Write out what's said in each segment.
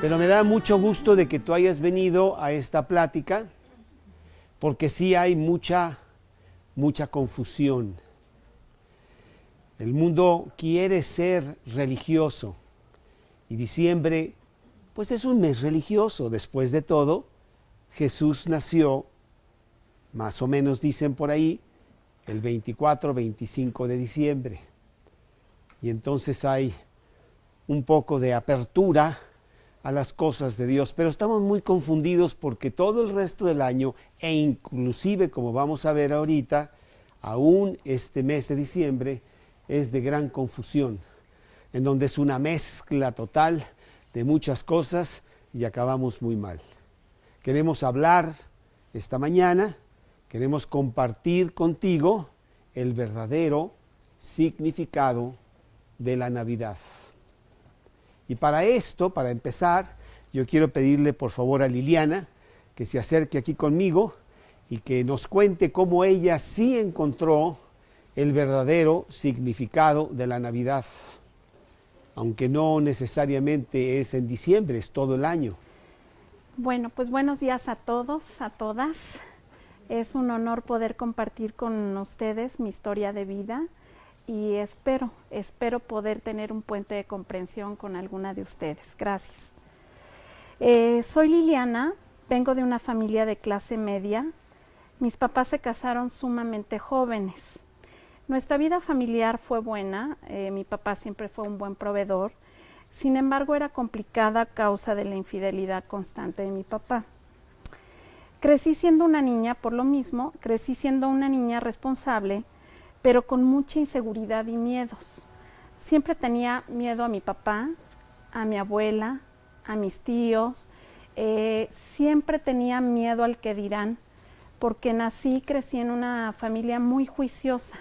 Pero me da mucho gusto de que tú hayas venido a esta plática, porque sí hay mucha confusión. El mundo quiere ser religioso y diciembre, pues es un mes religioso. Después de todo, Jesús nació, más o menos dicen por ahí, el 24-25 de diciembre. Y entonces hay un poco de apertura a las cosas de Dios, pero estamos muy confundidos porque todo el resto del año, e inclusive como vamos a ver ahorita, aún este mes de diciembre es de gran confusión, en donde es una mezcla total de muchas cosas y acabamos muy mal. Queremos hablar esta mañana, queremos compartir contigo el verdadero significado de la Navidad. Y para esto, para empezar, yo quiero pedirle por favor a Liliana que se acerque aquí conmigo y que nos cuente cómo ella sí encontró el verdadero significado de la Navidad, aunque no necesariamente es en diciembre, es todo el año. Bueno, pues buenos días a todos, a todas. Es un honor poder compartir con ustedes mi historia de vida y espero poder tener un puente de comprensión con alguna de ustedes. Gracias. Soy Liliana, vengo de una familia de clase media. Mis papás se casaron sumamente jóvenes. Nuestra vida familiar fue buena, mi papá siempre fue un buen proveedor, sin embargo era complicada a causa de la infidelidad constante de mi papá. Crecí siendo una niña, por lo mismo, crecí siendo una niña responsable, pero con mucha inseguridad y miedos. Siempre tenía miedo a mi papá, a mi abuela, a mis tíos, siempre tenía miedo al que dirán, porque nací y crecí en una familia muy juiciosa.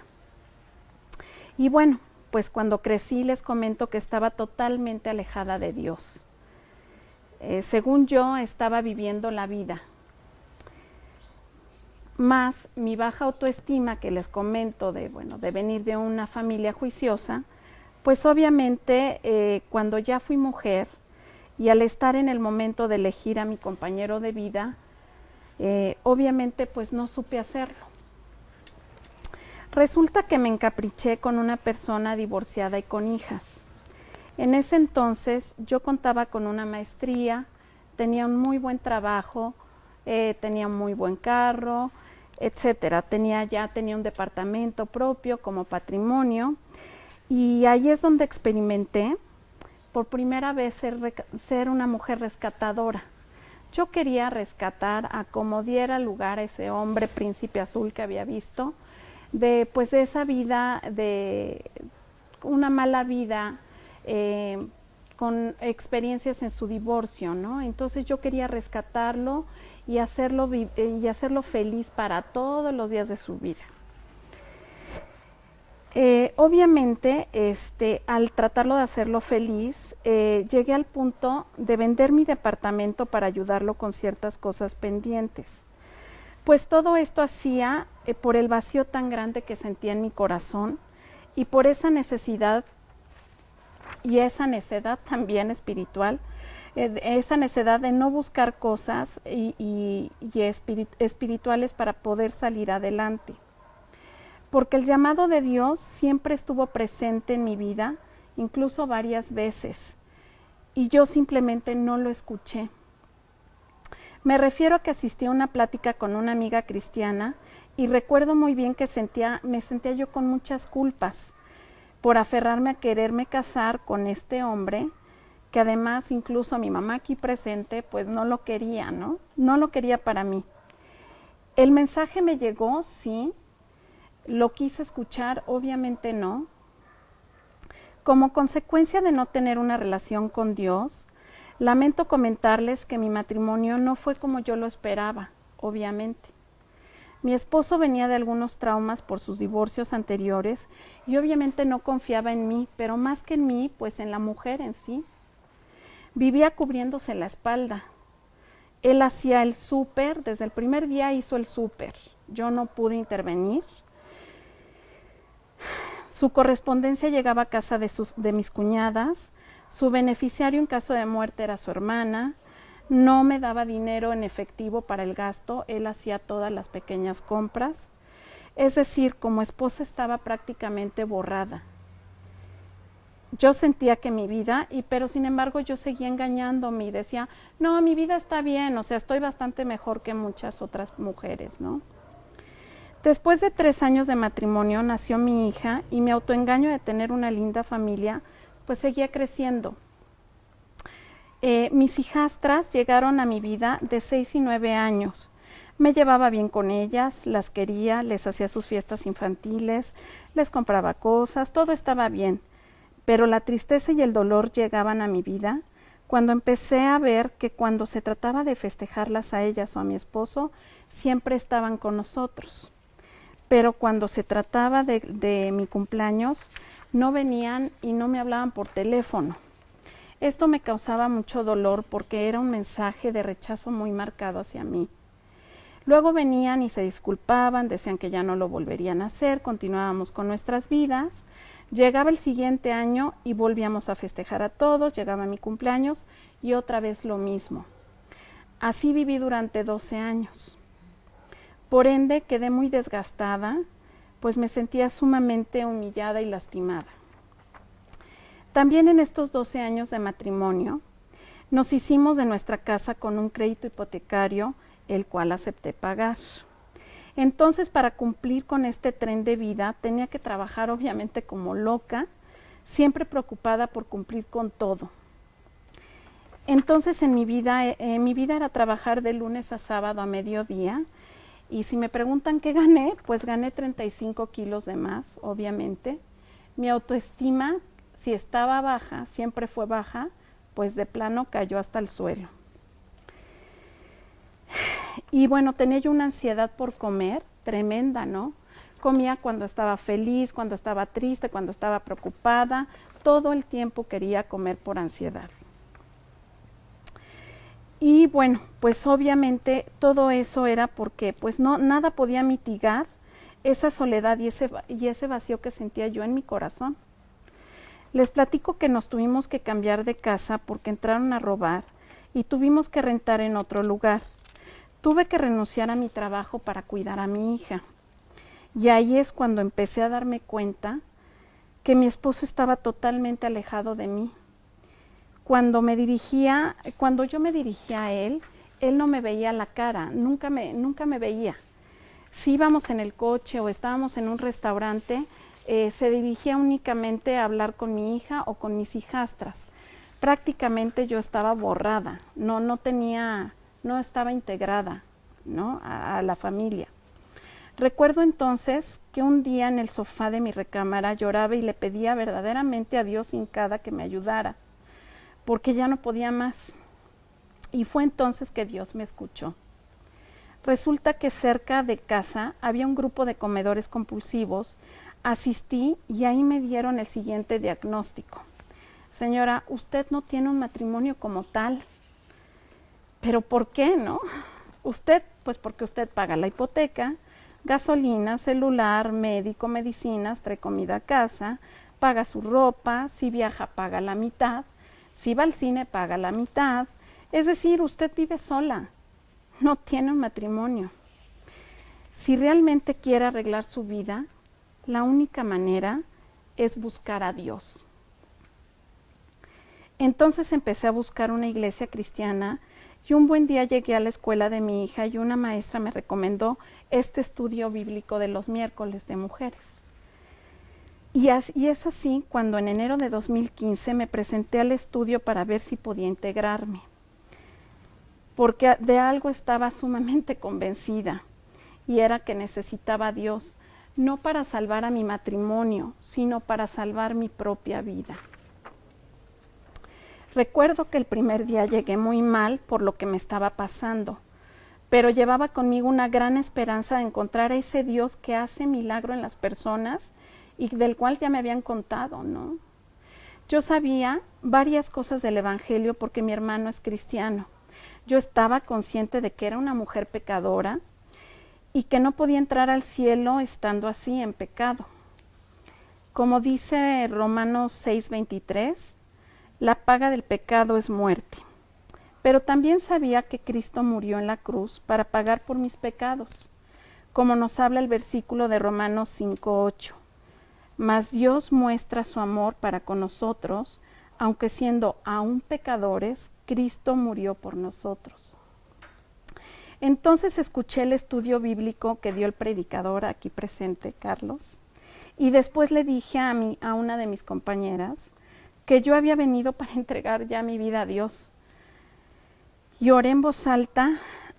Y bueno, pues cuando crecí les comento que estaba totalmente alejada de Dios. Según yo, estaba viviendo la vida. Más mi baja autoestima que les comento de venir de una familia juiciosa, pues obviamente cuando ya fui mujer y al estar en el momento de elegir a mi compañero de vida, obviamente pues no supe hacerlo. Resulta que me encapriché con una persona divorciada y con hijas. En ese entonces yo contaba con una maestría, tenía un muy buen trabajo, tenía un muy buen carro, etcétera. Tenía un departamento propio como patrimonio y ahí es donde experimenté por primera vez ser una mujer rescatadora. Yo quería rescatar a como diera lugar a ese hombre príncipe azul que había visto, de esa vida, de una mala vida, con experiencias en su divorcio, ¿no? Entonces yo quería rescatarlo y hacerlo feliz para todos los días de su vida. Obviamente, al tratarlo de hacerlo feliz, llegué al punto de vender mi departamento para ayudarlo con ciertas cosas pendientes. Pues todo esto hacía por el vacío tan grande que sentía en mi corazón y por esa necesidad y esa necedad también espiritual, esa necedad de no buscar cosas espirituales para poder salir adelante. Porque el llamado de Dios siempre estuvo presente en mi vida, incluso varias veces, y yo simplemente no lo escuché. Me refiero a que asistí a una plática con una amiga cristiana y recuerdo muy bien que me sentía yo con muchas culpas por aferrarme a quererme casar con este hombre, que además incluso mi mamá aquí presente pues no lo quería, ¿no? No lo quería para mí. El mensaje me llegó, sí. ¿Lo quise escuchar? Obviamente no. Como consecuencia de no tener una relación con Dios, lamento comentarles que mi matrimonio no fue como yo lo esperaba, obviamente. Mi esposo venía de algunos traumas por sus divorcios anteriores y obviamente no confiaba en mí, pero más que en mí, pues en la mujer en sí. Vivía cubriéndose la espalda. Él hacía el súper, desde el primer día hizo el súper. Yo no pude intervenir. Su correspondencia llegaba a casa de mis cuñadas. Su beneficiario en caso de muerte era su hermana. No me daba dinero en efectivo para el gasto, él hacía todas las pequeñas compras. Es decir, como esposa estaba prácticamente borrada. Yo sentía que mi vida, pero sin embargo yo seguía engañándome y decía, no, mi vida está bien, o sea, estoy bastante mejor que muchas otras mujeres, ¿no? Después de 3 años de matrimonio nació mi hija y mi autoengaño de tener una linda familia, pues seguía creciendo. Mis hijastras llegaron a mi vida de 6 y 9 años. Me llevaba bien con ellas, las quería, les hacía sus fiestas infantiles, les compraba cosas, todo estaba bien. Pero la tristeza y el dolor llegaban a mi vida cuando empecé a ver que cuando se trataba de festejarlas a ellas o a mi esposo, siempre estaban con nosotros. Pero cuando se trataba de mi cumpleaños, no venían y no me hablaban por teléfono. Esto me causaba mucho dolor porque era un mensaje de rechazo muy marcado hacia mí. Luego venían y se disculpaban, decían que ya no lo volverían a hacer, continuábamos con nuestras vidas. Llegaba el siguiente año y volvíamos a festejar a todos, llegaba mi cumpleaños y otra vez lo mismo. Así viví durante 12 años. Por ende, quedé muy desgastada, pues me sentía sumamente humillada y lastimada. También en estos 12 años de matrimonio, nos hicimos de nuestra casa con un crédito hipotecario, el cual acepté pagar. Entonces, para cumplir con este tren de vida, tenía que trabajar obviamente como loca, siempre preocupada por cumplir con todo. Entonces, en mi vida era trabajar de lunes a sábado a mediodía, y si me preguntan qué gané, pues gané 35 kilos de más, obviamente. Mi autoestima, si estaba baja, siempre fue baja, pues de plano cayó hasta el suelo. Y bueno, tenía yo una ansiedad por comer tremenda, ¿no? Comía cuando estaba feliz, cuando estaba triste, cuando estaba preocupada. Todo el tiempo quería comer por ansiedad. Y bueno, pues obviamente todo eso era porque pues nada podía mitigar esa soledad y ese vacío que sentía yo en mi corazón. Les platico que nos tuvimos que cambiar de casa porque entraron a robar y tuvimos que rentar en otro lugar. Tuve que renunciar a mi trabajo para cuidar a mi hija. Y ahí es cuando empecé a darme cuenta que mi esposo estaba totalmente alejado de mí. Cuando yo me dirigía a él no me veía la cara, nunca me veía. Si íbamos en el coche o estábamos en un restaurante, se dirigía únicamente a hablar con mi hija o con mis hijastras. Prácticamente yo estaba borrada, no estaba integrada, ¿no?, a la familia. Recuerdo entonces que un día en el sofá de mi recámara lloraba y le pedía verdaderamente a Dios hincada que me ayudara, porque ya no podía más. Y fue entonces que Dios me escuchó. Resulta que cerca de casa había un grupo de comedores compulsivos. Asistí y ahí me dieron el siguiente diagnóstico. Señora, usted no tiene un matrimonio como tal. ¿Pero por qué, no? Usted, pues porque usted paga la hipoteca, gasolina, celular, médico, medicinas, trae comida a casa, paga su ropa, si viaja paga la mitad, si va al cine paga la mitad. Es decir, usted vive sola, no tiene un matrimonio. Si realmente quiere arreglar su vida, la única manera es buscar a Dios. Entonces empecé a buscar una iglesia cristiana y un buen día llegué a la escuela de mi hija y una maestra me recomendó este estudio bíblico de los miércoles de mujeres. Y es así cuando en enero de 2015 me presenté al estudio para ver si podía integrarme, porque de algo estaba sumamente convencida y era que necesitaba a Dios, no para salvar a mi matrimonio, sino para salvar mi propia vida. Recuerdo que el primer día llegué muy mal por lo que me estaba pasando, pero llevaba conmigo una gran esperanza de encontrar a ese Dios que hace milagro en las personas y del cual ya me habían contado, ¿no? Yo sabía varias cosas del Evangelio porque mi hermano es cristiano. Yo estaba consciente de que era una mujer pecadora y que no podía entrar al cielo estando así en pecado. Como dice Romanos 6:23, La paga del pecado es muerte. Pero también sabía que Cristo murió en la cruz para pagar por mis pecados, como nos habla el versículo de Romanos 5:8. Mas Dios muestra su amor para con nosotros, aunque siendo aún pecadores, Cristo murió por nosotros. Entonces escuché el estudio bíblico que dio el predicador aquí presente, Carlos, y después le dije a una de mis compañeras que yo había venido para entregar ya mi vida a Dios. Y oré en voz alta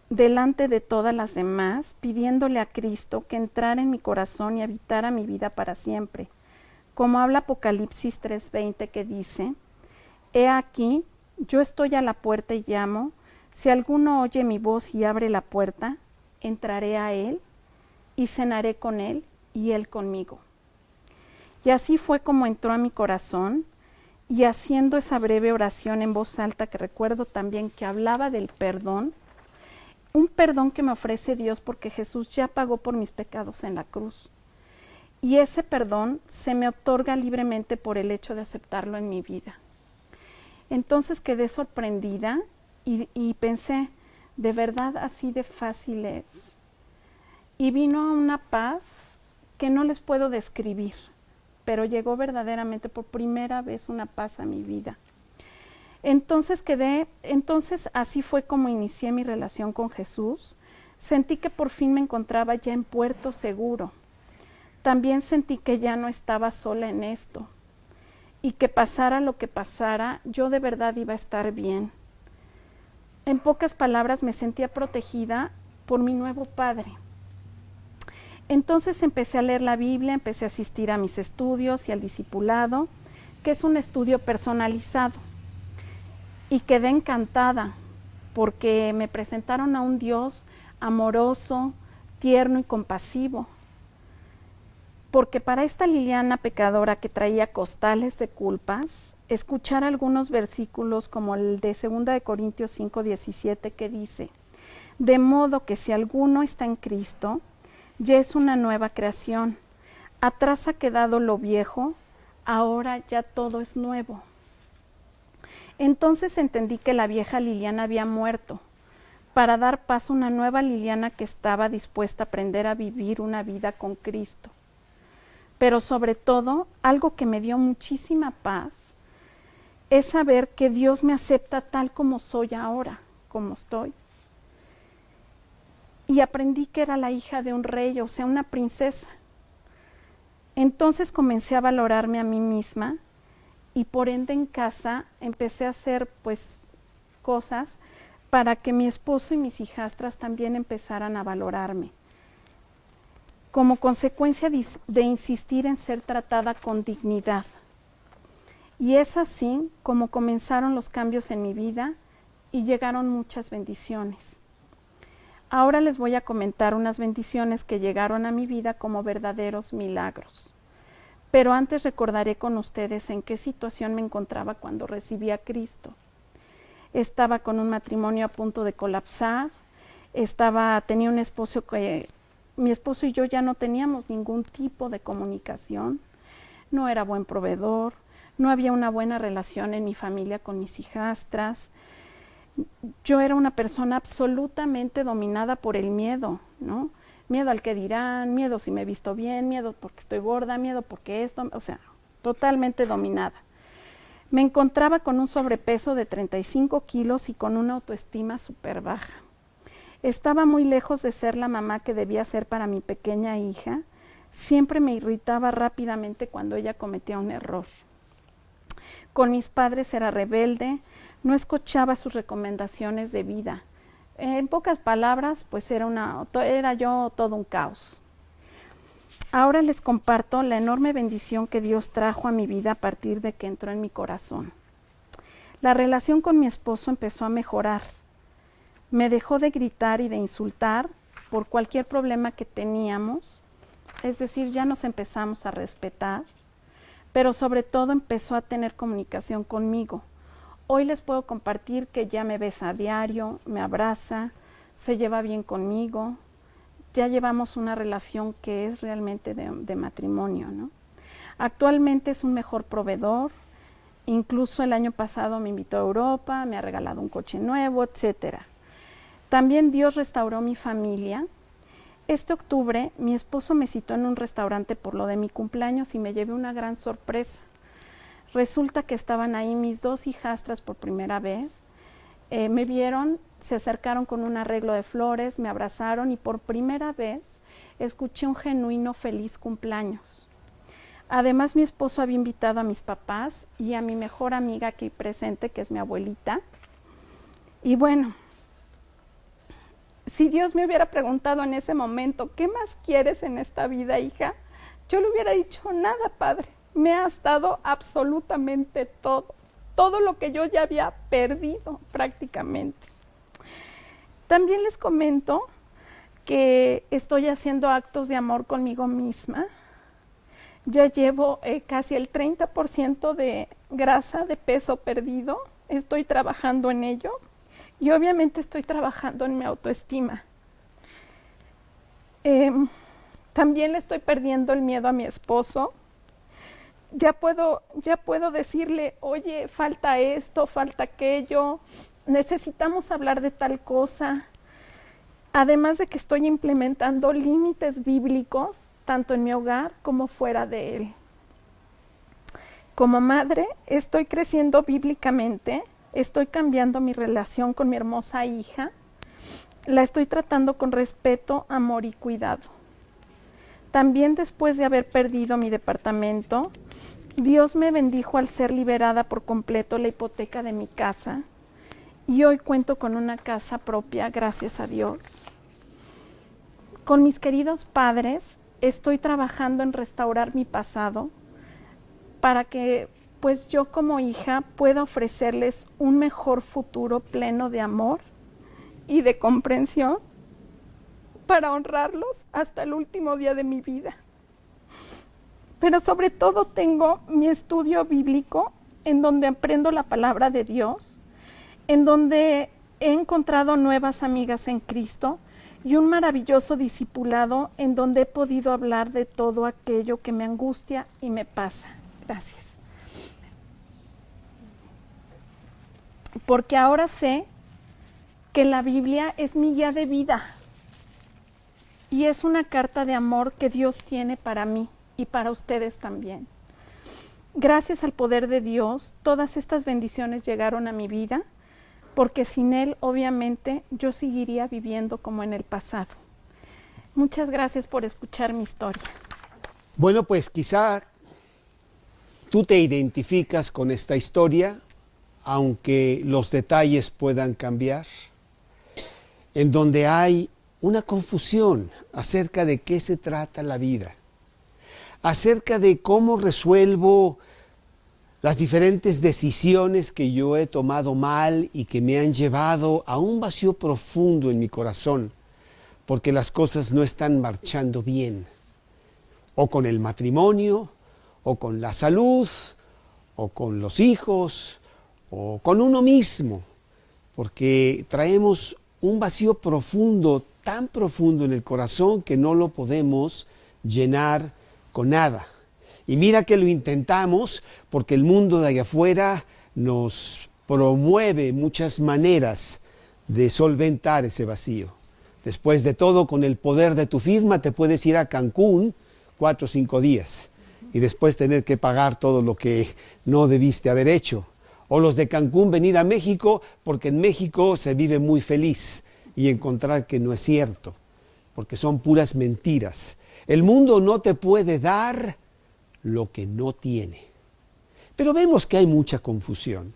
delante de todas las demás, pidiéndole a Cristo que entrara en mi corazón y habitara mi vida para siempre. Como habla Apocalipsis 3:20, que dice: He aquí, yo estoy a la puerta y llamo. Si alguno oye mi voz y abre la puerta, entraré a él y cenaré con él y él conmigo. Y así fue como entró a mi corazón, y haciendo esa breve oración en voz alta, que recuerdo también que hablaba del perdón, un perdón que me ofrece Dios porque Jesús ya pagó por mis pecados en la cruz. Y ese perdón se me otorga libremente por el hecho de aceptarlo en mi vida. Entonces quedé sorprendida y pensé, ¿de verdad así de fácil es? Y vino una paz que no les puedo describir, pero llegó verdaderamente por primera vez una paz a mi vida. Entonces así fue como inicié mi relación con Jesús. Sentí que por fin me encontraba ya en puerto seguro. También sentí que ya no estaba sola en esto y que pasara lo que pasara, yo de verdad iba a estar bien. En pocas palabras, me sentía protegida por mi nuevo padre. Entonces empecé a leer la Biblia, empecé a asistir a mis estudios y al discipulado, que es un estudio personalizado. Y quedé encantada porque me presentaron a un Dios amoroso, tierno y compasivo. Porque para esta Liliana pecadora que traía costales de culpas, escuchar algunos versículos como el de 2 Corintios 5:17, que dice: de modo que si alguno está en Cristo, ya es una nueva creación. Atrás ha quedado lo viejo, ahora ya todo es nuevo. Entonces entendí que la vieja Liliana había muerto, para dar paso a una nueva Liliana que estaba dispuesta a aprender a vivir una vida con Cristo. Pero sobre todo, algo que me dio muchísima paz es saber que Dios me acepta tal como soy ahora, como estoy. Y aprendí que era la hija de un rey, o sea, una princesa. Entonces comencé a valorarme a mí misma y por ende en casa empecé a hacer cosas para que mi esposo y mis hijastras también empezaran a valorarme, como consecuencia de insistir en ser tratada con dignidad. Y es así como comenzaron los cambios en mi vida y llegaron muchas bendiciones. Ahora les voy a comentar unas bendiciones que llegaron a mi vida como verdaderos milagros. Pero antes recordaré con ustedes en qué situación me encontraba cuando recibí a Cristo. Estaba con un matrimonio a punto de colapsar, tenía un esposo que mi esposo y yo ya no teníamos ningún tipo de comunicación, no era buen proveedor, no había una buena relación en mi familia con mis hijastras. Yo era una persona absolutamente dominada por el miedo, ¿no? Miedo al que dirán, miedo si me he visto bien, miedo porque estoy gorda, miedo porque esto, o sea, totalmente dominada. Me encontraba con un sobrepeso de 35 kilos y con una autoestima súper baja. Estaba muy lejos de ser la mamá que debía ser para mi pequeña hija. Siempre me irritaba rápidamente cuando ella cometía un error. Con mis padres era rebelde, no escuchaba sus recomendaciones de vida. En pocas palabras, era yo todo un caos. Ahora les comparto la enorme bendición que Dios trajo a mi vida a partir de que entró en mi corazón. La relación con mi esposo empezó a mejorar. Me dejó de gritar y de insultar por cualquier problema que teníamos. Es decir, ya nos empezamos a respetar, pero sobre todo empezó a tener comunicación conmigo. Hoy les puedo compartir que ya me besa a diario, me abraza, se lleva bien conmigo. Ya llevamos una relación que es realmente de matrimonio, ¿no? Actualmente es un mejor proveedor, Incluso el año pasado me invitó a Europa, me ha regalado un coche nuevo, etc. También Dios restauró mi familia. Este octubre mi esposo me citó en un restaurante por lo de mi cumpleaños y me llevé una gran sorpresa. Resulta que estaban ahí mis 2 hijastras por primera vez. Me vieron, se acercaron con un arreglo de flores, me abrazaron y por primera vez escuché un genuino feliz cumpleaños. Además, mi esposo había invitado a mis papás y a mi mejor amiga aquí presente, que es mi abuelita. Y bueno, si Dios me hubiera preguntado en ese momento, ¿qué más quieres en esta vida, hija? Yo le hubiera dicho, nada, Padre. Me has dado absolutamente todo lo que yo ya había perdido prácticamente. También les comento que estoy haciendo actos de amor conmigo misma. Ya llevo casi el 30% de grasa, de peso perdido. Estoy trabajando en ello y obviamente estoy trabajando en mi autoestima. También le estoy perdiendo el miedo a mi esposo. Ya puedo decirle, oye, falta esto, falta aquello, necesitamos hablar de tal cosa. Además de que estoy implementando límites bíblicos, tanto en mi hogar como fuera de él. Como madre, estoy creciendo bíblicamente, estoy cambiando mi relación con mi hermosa hija, la estoy tratando con respeto, amor y cuidado. También después de haber perdido mi departamento, Dios me bendijo al ser liberada por completo la hipoteca de mi casa y hoy cuento con una casa propia, gracias a Dios. Con mis queridos padres estoy trabajando en restaurar mi pasado para que pues yo como hija pueda ofrecerles un mejor futuro pleno de amor y de comprensión para honrarlos hasta el último día de mi vida. Pero sobre todo tengo mi estudio bíblico en donde aprendo la palabra de Dios, en donde he encontrado nuevas amigas en Cristo y un maravilloso discipulado en donde he podido hablar de todo aquello que me angustia y me pasa. Gracias. Porque ahora sé que la Biblia es mi guía de vida y es una carta de amor que Dios tiene para mí y para ustedes también. Gracias al poder de Dios, todas estas bendiciones llegaron a mi vida, porque sin Él, obviamente, yo seguiría viviendo como en el pasado. Muchas gracias por escuchar mi historia. Bueno, pues quizá tú te identificas con esta historia, aunque los detalles puedan cambiar, en donde hay una confusión acerca de qué se trata la vida, acerca de cómo resuelvo las diferentes decisiones que yo he tomado mal y que me han llevado a un vacío profundo en mi corazón, porque las cosas no están marchando bien, o con el matrimonio, o con la salud, o con los hijos, o con uno mismo, porque traemos un vacío profundo, tan profundo en el corazón que no lo podemos llenar con nada. Y mira que lo intentamos porque el mundo de allá afuera nos promueve muchas maneras de solventar ese vacío. Después de todo, con el poder de tu firma te puedes ir a Cancún 4 o 5 días y después tener que pagar todo lo que no debiste haber hecho. O los de Cancún venir a México porque en México se vive muy feliz y encontrar que no es cierto, porque son puras mentiras. El mundo no te puede dar lo que no tiene. Pero vemos que hay mucha confusión.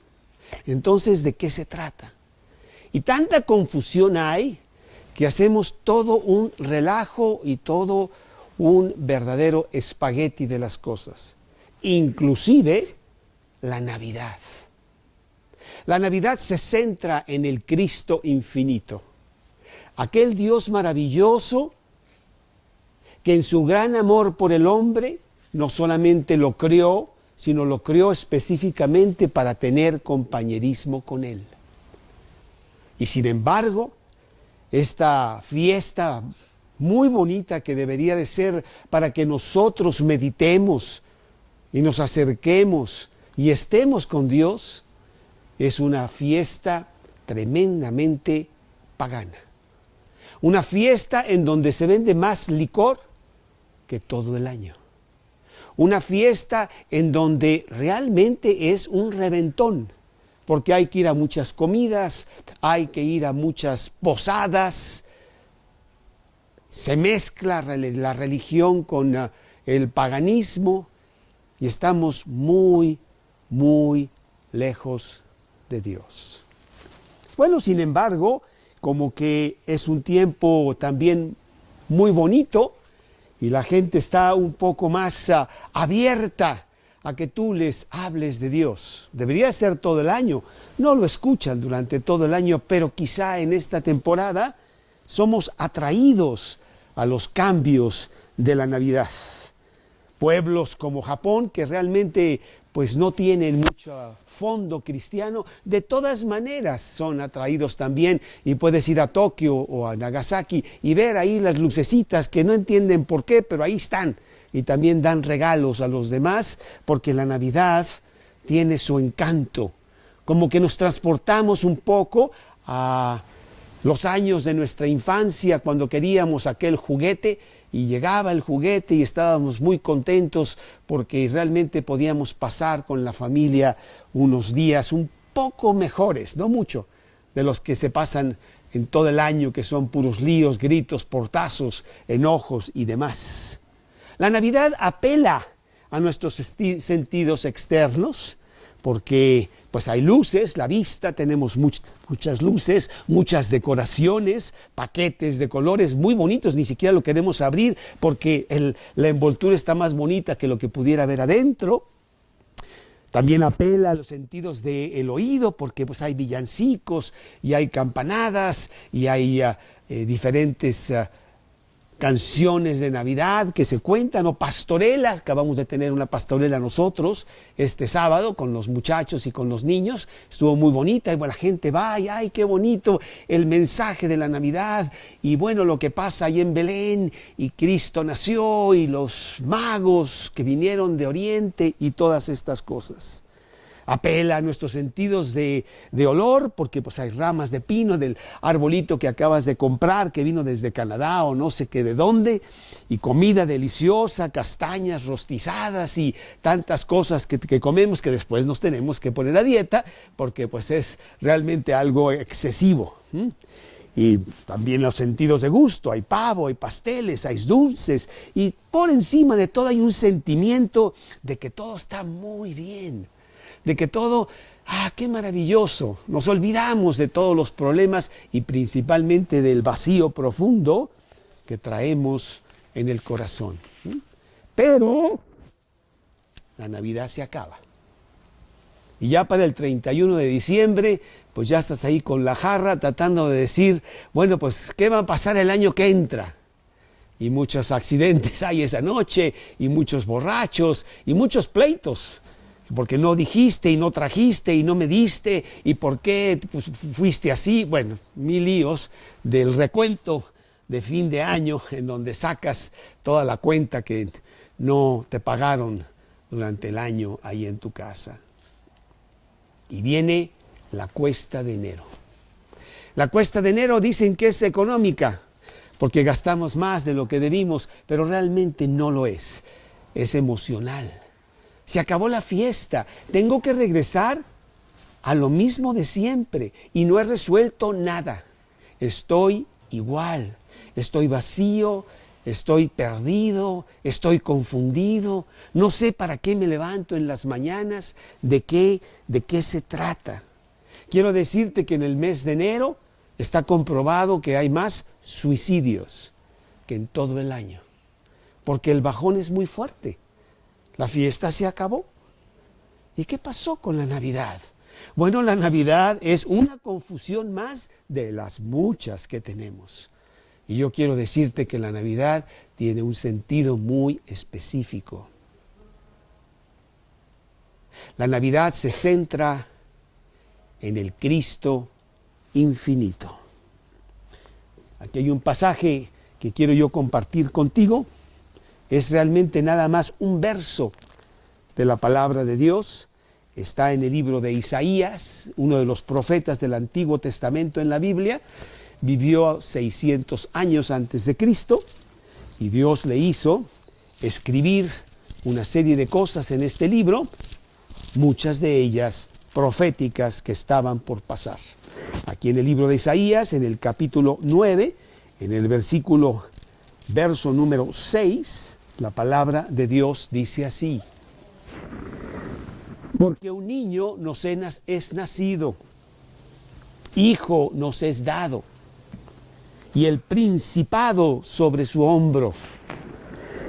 Entonces, ¿de qué se trata? Y tanta confusión hay que hacemos todo un relajo y todo un verdadero espagueti de las cosas. Inclusive la Navidad. La Navidad se centra en el Cristo infinito. Aquel Dios maravilloso que en su gran amor por el hombre no solamente lo creó, sino lo creó específicamente para tener compañerismo con Él. Y sin embargo, esta fiesta muy bonita que debería de ser para que nosotros meditemos y nos acerquemos y estemos con Dios, es una fiesta tremendamente pagana. Una fiesta en donde se vende más licor que todo el año. Una fiesta en donde realmente es un reventón, porque hay que ir a muchas comidas, hay que ir a muchas posadas. Se mezcla la religión con el paganismo y estamos muy, muy lejos de Dios. Bueno, sin embargo, como que es un tiempo también muy bonito y la gente está un poco más abierta a que tú les hables de Dios. Debería ser todo el año. No lo escuchan durante todo el año, pero quizá en esta temporada somos atraídos a los cambios de la Navidad. Pueblos como Japón, que realmente pues no tienen mucho fondo cristiano, de todas maneras son atraídos también, y puedes ir a Tokio o a Nagasaki y ver ahí las lucecitas que no entienden por qué, pero ahí están, y también dan regalos a los demás, porque la Navidad tiene su encanto, como que nos transportamos un poco a los años de nuestra infancia, cuando queríamos aquel juguete y llegaba el juguete y estábamos muy contentos porque realmente podíamos pasar con la familia unos días un poco mejores, no mucho, de los que se pasan en todo el año, que son puros líos, gritos, portazos, enojos y demás. La Navidad apela a nuestros sentidos externos, porque pues hay luces, la vista, tenemos muchas luces, muchas decoraciones, paquetes de colores muy bonitos, ni siquiera lo queremos abrir porque la envoltura está más bonita que lo que pudiera haber adentro. También apela a los sentidos del oído, porque pues hay villancicos y hay campanadas y hay diferentes canciones de Navidad que se cuentan, o pastorelas. Acabamos de tener una pastorela nosotros este sábado con los muchachos y con los niños, estuvo muy bonita, y bueno, la gente va y ¡ay, qué bonito el mensaje de la Navidad! Y bueno, lo que pasa ahí en Belén, y Cristo nació, y los magos que vinieron de Oriente, y todas estas cosas. Apela a nuestros sentidos de olor, porque pues hay ramas de pino del arbolito que acabas de comprar, que vino desde Canadá o no sé qué de dónde, y comida deliciosa, castañas rostizadas y tantas cosas que comemos, que después nos tenemos que poner a dieta, porque pues es realmente algo excesivo. Y también los sentidos de gusto, hay pavo, hay pasteles, hay dulces, y por encima de todo hay un sentimiento de que todo está muy bien, de que todo, qué maravilloso. Nos olvidamos de todos los problemas y principalmente del vacío profundo que traemos en el corazón. Pero la Navidad se acaba. Y ya para el 31 de diciembre, pues ya estás ahí con la jarra tratando de decir, bueno, pues, ¿qué va a pasar el año que entra? Y muchos accidentes hay esa noche, y muchos borrachos, y muchos pleitos. Porque no dijiste y no trajiste y no me diste, y por qué pues, fuiste así. Bueno, 1000 líos del recuento de fin de año, en donde sacas toda la cuenta que no te pagaron durante el año ahí en tu casa. Y viene la cuesta de enero. La cuesta de enero dicen que es económica, porque gastamos más de lo que debimos, pero realmente no lo es. Es emocional. Se acabó la fiesta, tengo que regresar a lo mismo de siempre y no he resuelto nada. Estoy igual, estoy vacío, estoy perdido, estoy confundido, no sé para qué me levanto en las mañanas, de qué se trata. Quiero decirte que en el mes de enero está comprobado que hay más suicidios que en todo el año, porque el bajón es muy fuerte. La fiesta se acabó. ¿Y qué pasó con la Navidad? Bueno, la Navidad es una confusión más de las muchas que tenemos. Y yo quiero decirte que la Navidad tiene un sentido muy específico. La Navidad se centra en el Cristo infinito. Aquí hay un pasaje que quiero yo compartir contigo. Es realmente nada más un verso de la palabra de Dios está en el libro de Isaías, uno de los profetas del Antiguo Testamento en la Biblia. Vivió 600 años antes de Cristo y Dios le hizo escribir una serie de cosas en este libro, muchas de ellas proféticas que estaban por pasar. Aquí en el libro de Isaías, en el capítulo 9, en el verso número 6, la palabra de Dios dice así: porque un niño nos es nacido, hijo nos es dado, y el principado sobre su hombro,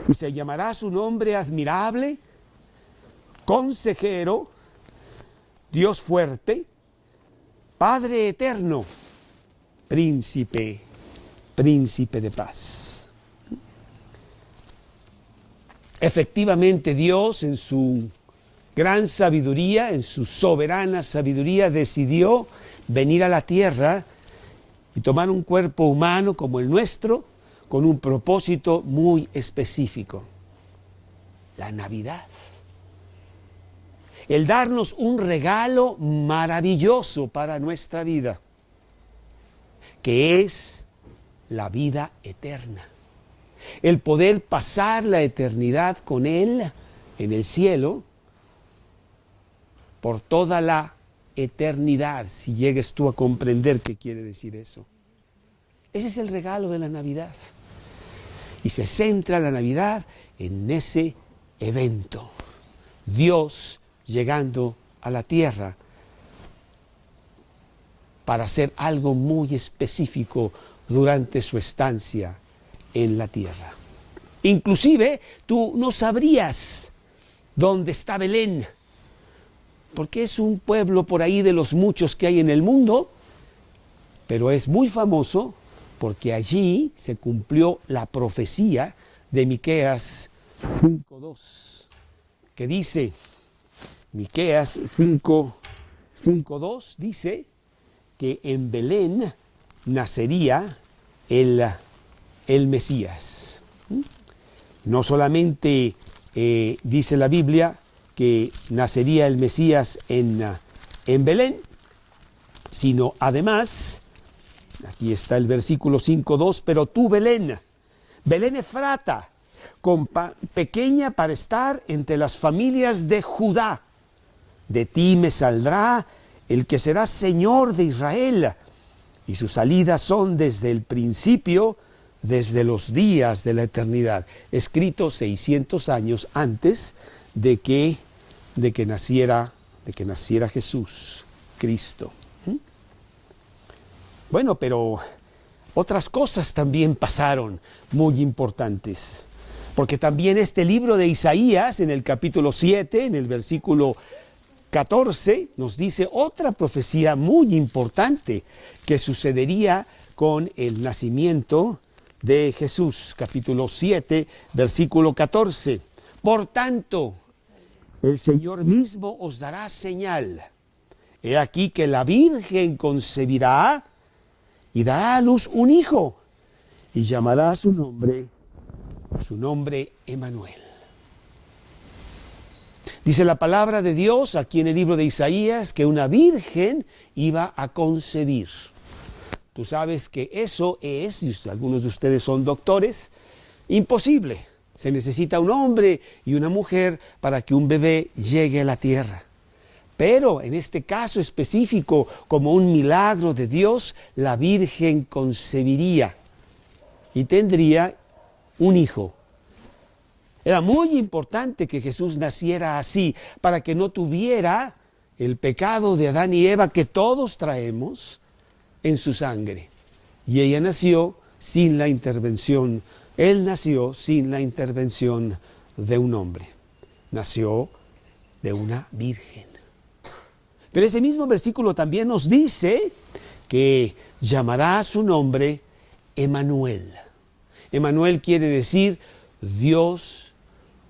y se llamará su nombre admirable, consejero, Dios fuerte, Padre eterno, príncipe de paz. Efectivamente, Dios en su gran sabiduría, en su soberana sabiduría, decidió venir a la tierra y tomar un cuerpo humano como el nuestro, con un propósito muy específico: la Navidad. El darnos un regalo maravilloso para nuestra vida, que es la vida eterna. El poder pasar la eternidad con Él en el cielo por toda la eternidad, si llegues tú a comprender qué quiere decir eso. Ese es el regalo de la Navidad. Y se centra la Navidad en ese evento. Dios llegando a la tierra para hacer algo muy específico durante su estancia en la tierra. Inclusive tú no sabrías dónde está Belén, porque es un pueblo por ahí de los muchos que hay en el mundo, pero es muy famoso porque allí se cumplió la profecía de Miqueas 5:2, que dice, Miqueas 5:2 dice que en Belén nacería el Mesías. No solamente dice la Biblia que nacería el Mesías en Belén, sino además, aquí está el versículo 5:2, pero tú, Belén Efrata, pequeña para estar entre las familias de Judá, de ti me saldrá el que será Señor de Israel, y sus salidas son desde el principio, desde los días de la eternidad. Escrito 600 años antes de que naciera Jesús, Cristo. Bueno, pero otras cosas también pasaron muy importantes, porque también este libro de Isaías, en el capítulo 7, en el versículo 14, nos dice otra profecía muy importante que sucedería con el nacimiento de Jesús. Capítulo 7, versículo 14. Por tanto, el Señor mismo os dará señal. He aquí que la Virgen concebirá y dará a luz un hijo, y llamará su nombre Emmanuel. Dice la palabra de Dios aquí en el libro de Isaías que una virgen iba a concebir. Tú sabes que eso es, y algunos de ustedes son doctores, imposible. Se necesita un hombre y una mujer para que un bebé llegue a la tierra. Pero en este caso específico, como un milagro de Dios, la Virgen concebiría y tendría un hijo. Era muy importante que Jesús naciera así, para que no tuviera el pecado de Adán y Eva que todos traemos en su sangre. Y ella nació sin la intervención, él nació sin la intervención de un hombre. Nació de una virgen. Pero ese mismo versículo también nos dice que llamará su nombre Emmanuel. Emmanuel quiere decir Dios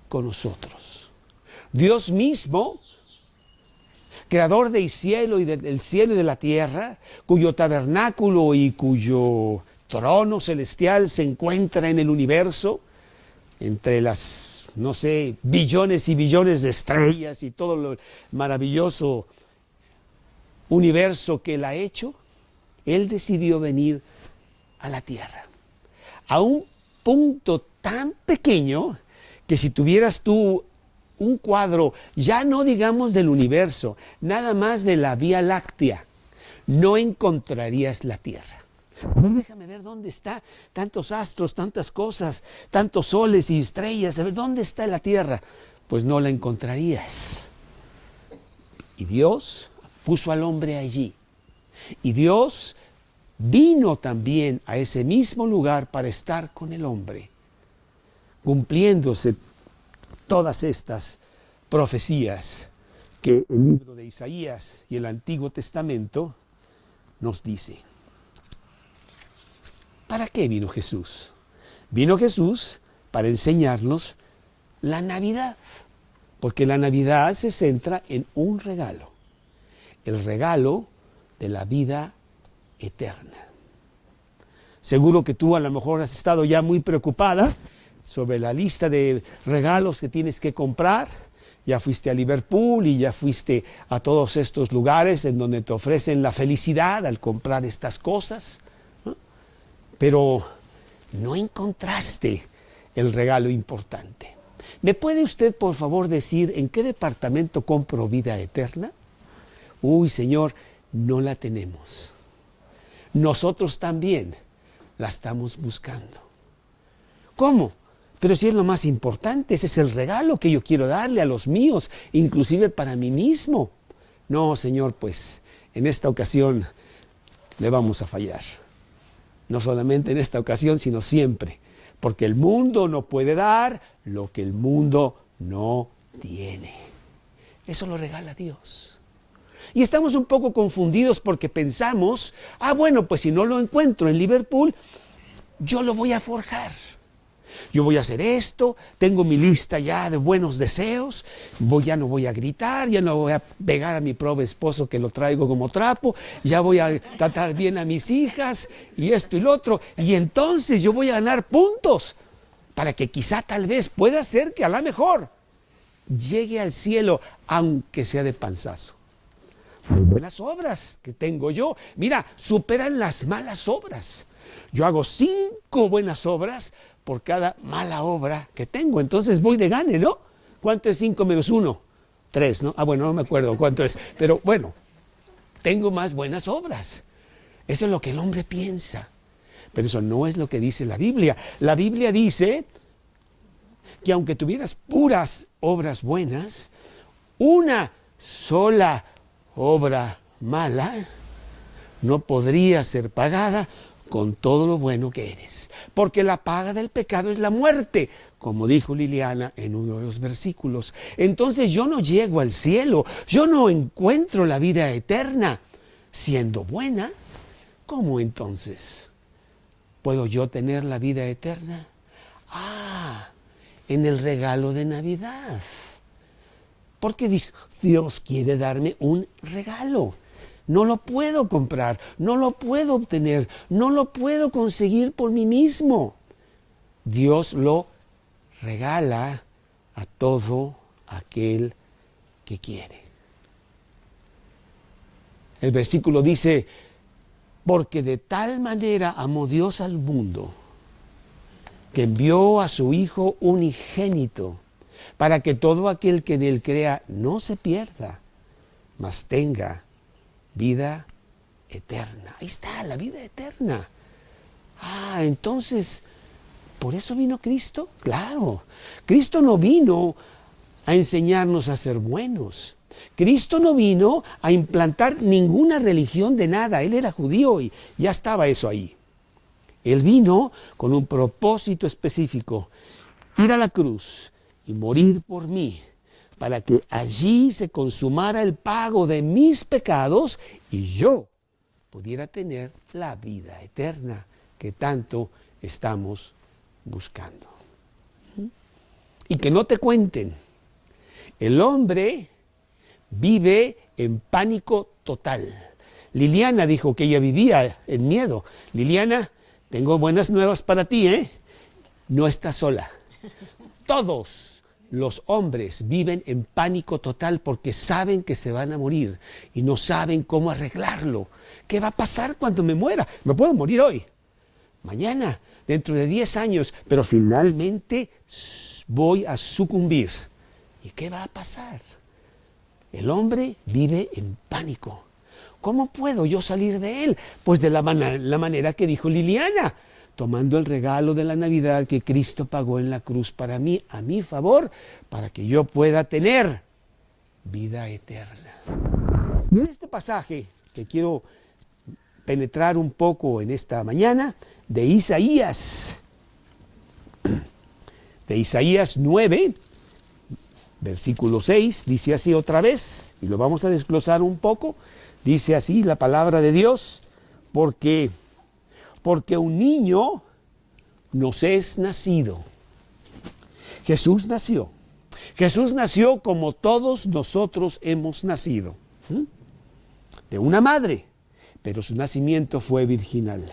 con nosotros. Dios mismo, creador del cielo y de la tierra, cuyo tabernáculo y cuyo trono celestial se encuentra en el universo, entre las no sé, billones y billones de estrellas y todo lo maravilloso universo que Él ha hecho, Él decidió venir a la tierra. A un punto tan pequeño que si tuvieras tú un cuadro, ya no digamos del universo, nada más de la Vía Láctea, no encontrarías la Tierra. Déjame ver dónde está tantos astros, tantas cosas, tantos soles y estrellas. A ver, ¿dónde está la Tierra? Pues no la encontrarías. Y Dios puso al hombre allí. Y Dios vino también a ese mismo lugar para estar con el hombre, cumpliéndose todas estas profecías que el libro de Isaías y el Antiguo Testamento nos dice. ¿Para qué vino Jesús? Vino Jesús para enseñarnos la Navidad, porque la Navidad se centra en un regalo, el regalo de la vida eterna. Seguro que tú a lo mejor has estado ya muy preocupada sobre la lista de regalos que tienes que comprar. Ya fuiste a Liverpool y ya fuiste a todos estos lugares en donde te ofrecen la felicidad al comprar estas cosas, ¿no? Pero no encontraste el regalo importante. ¿Me puede usted, por favor, decir en qué departamento compro vida eterna? Uy, Señor, no la tenemos. Nosotros también la estamos buscando. ¿Cómo? Pero si es lo más importante, ese es el regalo que yo quiero darle a los míos, inclusive para mí mismo. No, Señor, pues en esta ocasión le vamos a fallar. No solamente en esta ocasión, sino siempre. Porque el mundo no puede dar lo que el mundo no tiene. Eso lo regala Dios. Y estamos un poco confundidos porque pensamos, bueno, pues si no lo encuentro en Liverpool, yo lo voy a forjar. Yo voy a hacer esto, tengo mi lista ya de buenos deseos, ya no voy a gritar, ya no voy a pegar a mi pobre esposo que lo traigo como trapo, ya voy a tratar bien a mis hijas y esto y lo otro, y entonces yo voy a ganar puntos para que quizá tal vez pueda ser que a lo mejor llegue al cielo, aunque sea de panzazo. Las buenas obras que tengo yo, mira, superan las malas obras. Yo hago 5 buenas obras por cada mala obra que tengo. Entonces voy de gane, ¿no? ¿Cuánto es 5 menos 1? 3, ¿no? Bueno, no me acuerdo cuánto es. Pero bueno, tengo más buenas obras. Eso es lo que el hombre piensa. Pero eso no es lo que dice la Biblia. La Biblia dice que aunque tuvieras puras obras buenas, una sola obra mala no podría ser pagada con todo lo bueno que eres. Porque la paga del pecado es la muerte, como dijo Liliana en uno de los versículos. Entonces yo no llego al cielo, yo no encuentro la vida eterna siendo buena. ¿Cómo entonces puedo yo tener la vida eterna? En el regalo de Navidad. Porque Dios quiere darme un regalo. No lo puedo comprar, no lo puedo obtener, no lo puedo conseguir por mí mismo. Dios lo regala a todo aquel que quiere. El versículo dice, porque de tal manera amó Dios al mundo, que envió a su Hijo unigénito, para que todo aquel que en él crea no se pierda, mas tenga vida eterna. Ahí está, la vida eterna. Entonces, ¿por eso vino Cristo? Claro, Cristo no vino a enseñarnos a ser buenos. Cristo no vino a implantar ninguna religión de nada. Él era judío y ya estaba eso ahí. Él vino con un propósito específico, ir a la cruz y morir por mí, para que allí se consumara el pago de mis pecados y yo pudiera tener la vida eterna que tanto estamos buscando. Y que no te cuenten, el hombre vive en pánico total. Liliana dijo que ella vivía en miedo. Liliana, tengo buenas nuevas para ti, ¿eh? No estás sola. Todos los hombres viven en pánico total porque saben que se van a morir y no saben cómo arreglarlo. ¿Qué va a pasar cuando me muera? Me puedo morir hoy, mañana, dentro de 10 años, pero finalmente voy a sucumbir. ¿Y qué va a pasar? El hombre vive en pánico. ¿Cómo puedo yo salir de él? Pues de la manera que dijo Liliana, tomando el regalo de la Navidad que Cristo pagó en la cruz para mí, a mi favor, para que yo pueda tener vida eterna. Y en este pasaje que quiero penetrar un poco en esta mañana, de Isaías 9, versículo 6, dice así otra vez, y lo vamos a desglosar un poco. Dice así la palabra de Dios, porque un niño nos es nacido. Jesús nació. Jesús nació como todos nosotros hemos nacido, de una madre, pero su nacimiento fue virginal,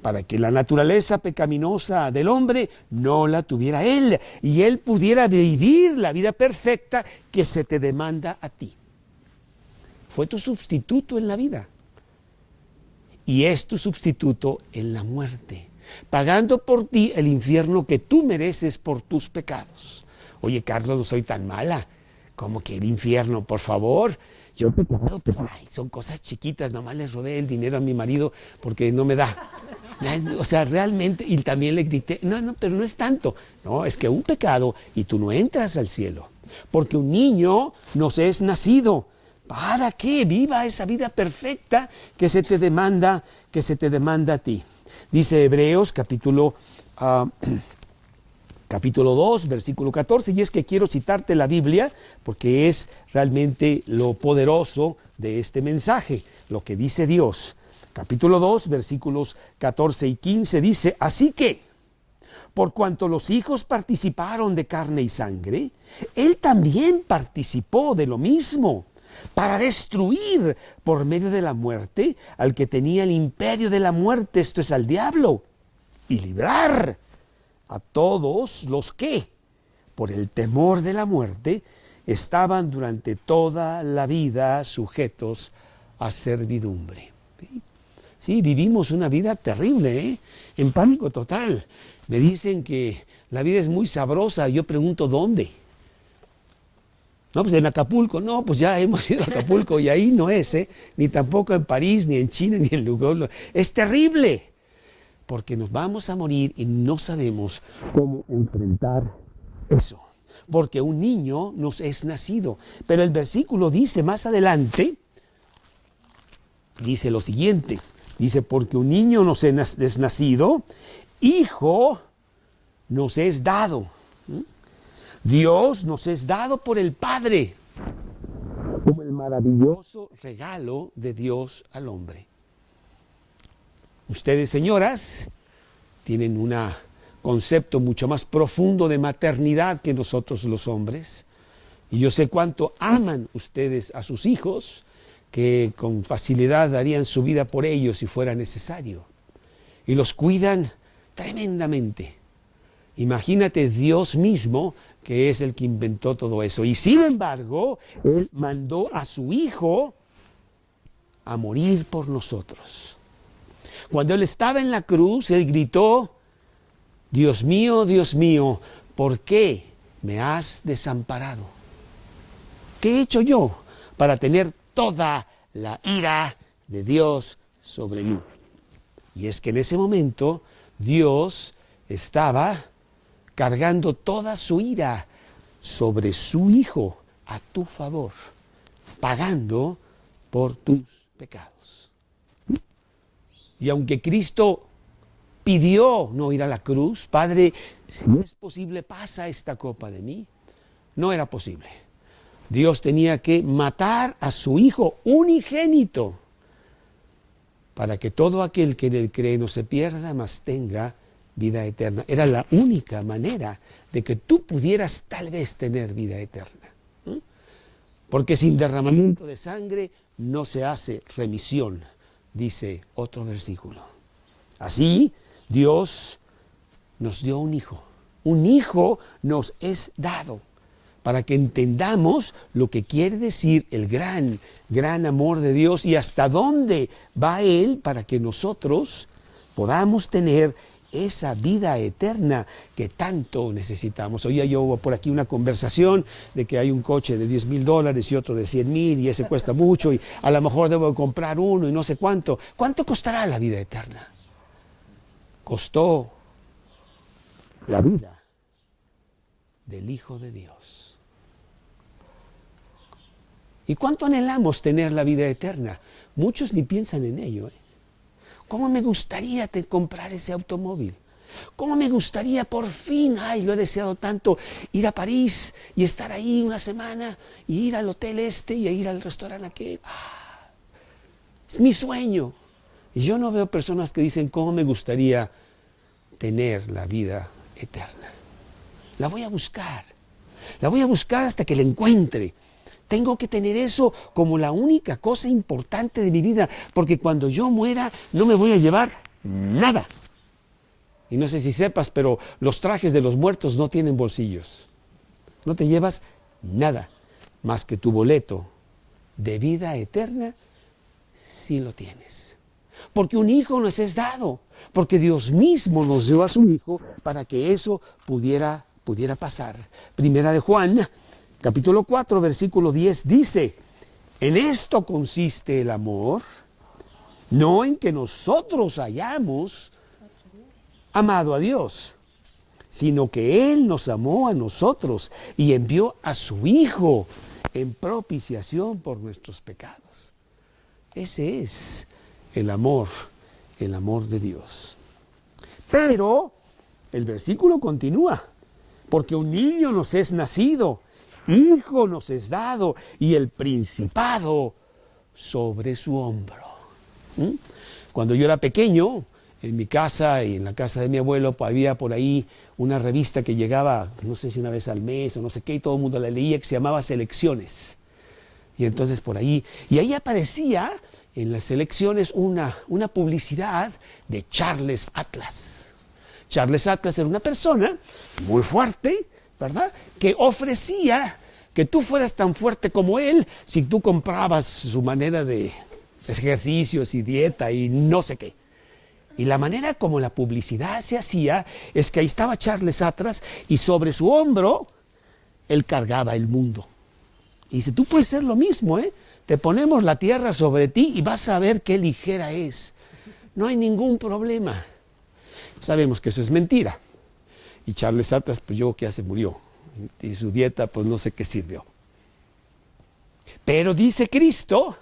para que la naturaleza pecaminosa del hombre no la tuviera él, y él pudiera vivir la vida perfecta que se te demanda a ti. Fue tu sustituto en la vida y es tu sustituto en la muerte, pagando por ti el infierno que tú mereces por tus pecados. Oye, Carlos, no soy tan mala. ¿Cómo que el infierno? Por favor. Yo he pecado, pero son cosas chiquitas. Nomás le robé el dinero a mi marido porque no me da. O sea, realmente, y también le grité, no, pero no es tanto. No, es que un pecado y tú no entras al cielo. Porque un niño nos es nacido. ¿Para qué? Viva esa vida perfecta que se te demanda a ti. Dice Hebreos capítulo 2, versículo 14, y es que quiero citarte la Biblia porque es realmente lo poderoso de este mensaje, lo que dice Dios. Capítulo 2, versículos 14 y 15 dice, así que, por cuanto los hijos participaron de carne y sangre, él también participó de lo mismo, para destruir por medio de la muerte al que tenía el imperio de la muerte, esto es al diablo, y librar a todos los que, por el temor de la muerte, estaban durante toda la vida sujetos a servidumbre. Sí, vivimos una vida terrible, en pánico total. Me dicen que la vida es muy sabrosa, yo pregunto ¿dónde? No, pues en Acapulco. No, pues ya hemos ido a Acapulco y ahí no es, ni tampoco en París, ni en China, ni en Lugo. Es terrible, porque nos vamos a morir y no sabemos cómo enfrentar eso. Porque un niño nos es nacido. Pero el versículo dice más adelante, dice lo siguiente, dice, porque un niño nos es nacido, hijo nos es dado. Dios nos es dado por el Padre como el maravilloso regalo de Dios al hombre. Ustedes, señoras, tienen un concepto mucho más profundo de maternidad que nosotros los hombres. Y yo sé cuánto aman ustedes a sus hijos, que con facilidad darían su vida por ellos si fuera necesario. Y los cuidan tremendamente. Imagínate Dios mismo, que es el que inventó todo eso. Y sin embargo, Él mandó a su Hijo a morir por nosotros. Cuando Él estaba en la cruz, Él gritó, Dios mío, ¿por qué me has desamparado? ¿Qué he hecho yo para tener toda la ira de Dios sobre mí? Y es que en ese momento Dios estaba cargando toda su ira sobre su Hijo a tu favor, pagando por tus pecados. Y aunque Cristo pidió no ir a la cruz, Padre, si es posible, pasa esta copa de mí, no era posible. Dios tenía que matar a su Hijo unigénito para que todo aquel que en él cree no se pierda, mas tenga vida eterna. Era la única manera de que tú pudieras tal vez tener vida eterna. Porque sin derramamiento de sangre no se hace remisión, dice otro versículo. Así, Dios nos dio un Hijo Un hijo nos es dado, para que entendamos lo que quiere decir el gran, gran amor de Dios y hasta dónde va Él para que nosotros podamos tener esa vida eterna que tanto necesitamos. Oía yo por aquí una conversación de que hay un coche de $10,000 y otro de 100,000 y ese cuesta mucho y a lo mejor debo comprar uno y no sé cuánto. ¿Cuánto costará la vida eterna? Costó la vida del Hijo de Dios. ¿Y cuánto anhelamos tener la vida eterna? Muchos ni piensan en ello. ¿Cómo me gustaría comprar ese automóvil? ¿Cómo me gustaría por fin, ay, lo he deseado tanto, ir a París y estar ahí una semana y ir al hotel este y ir al restaurante aquel? Es mi sueño. Y yo no veo personas que dicen, ¿cómo me gustaría tener la vida eterna? La voy a buscar hasta que la encuentre. Tengo que tener eso como la única cosa importante de mi vida, porque cuando yo muera no me voy a llevar nada. Y no sé si sepas, pero los trajes de los muertos no tienen bolsillos. No te llevas nada más que tu boleto de vida eterna si lo tienes. Porque un hijo nos es dado, porque Dios mismo nos dio a su hijo para que eso pudiera pasar. Primera de Juan, capítulo 4, versículo 10 dice, en esto consiste el amor, no en que nosotros hayamos amado a Dios, sino que Él nos amó a nosotros y envió a su Hijo en propiciación por nuestros pecados. Ese es el amor de Dios. Pero el versículo continúa, porque un niño nos es nacido, hijo nos es dado y el principado sobre su hombro. Cuando yo era pequeño, en mi casa y en la casa de mi abuelo, había por ahí una revista que llegaba, no sé si una vez al mes o no sé qué, y todo el mundo la leía, que se llamaba Selecciones. Y entonces por ahí, y ahí aparecía en las selecciones una publicidad de Charles Atlas. Charles Atlas era una persona muy fuerte, ¿verdad?, que ofrecía que tú fueras tan fuerte como él si tú comprabas su manera de ejercicios y dieta y no sé qué. Y la manera como la publicidad se hacía es que ahí estaba Charles Atlas y sobre su hombro él cargaba el mundo. Y dice, tú puedes ser lo mismo, te ponemos la tierra sobre ti y vas a ver qué ligera es. No hay ningún problema. Sabemos que eso es mentira. Y Charles Atlas, pues yo creo que ya se murió. Y su dieta, pues no sé qué sirvió. Pero dice Cristo,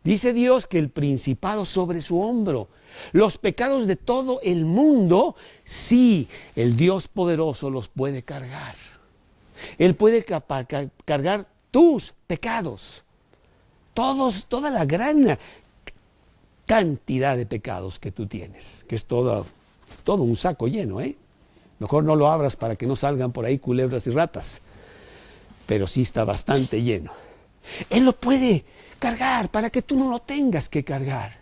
dice Dios, que el principado sobre su hombro, los pecados de todo el mundo, sí, el Dios poderoso los puede cargar. Él puede cargar tus pecados. Toda la gran cantidad de pecados que tú tienes, que es todo un saco lleno, Mejor no lo abras para que no salgan por ahí culebras y ratas. Pero sí está bastante lleno. Él lo puede cargar para que tú no lo tengas que cargar.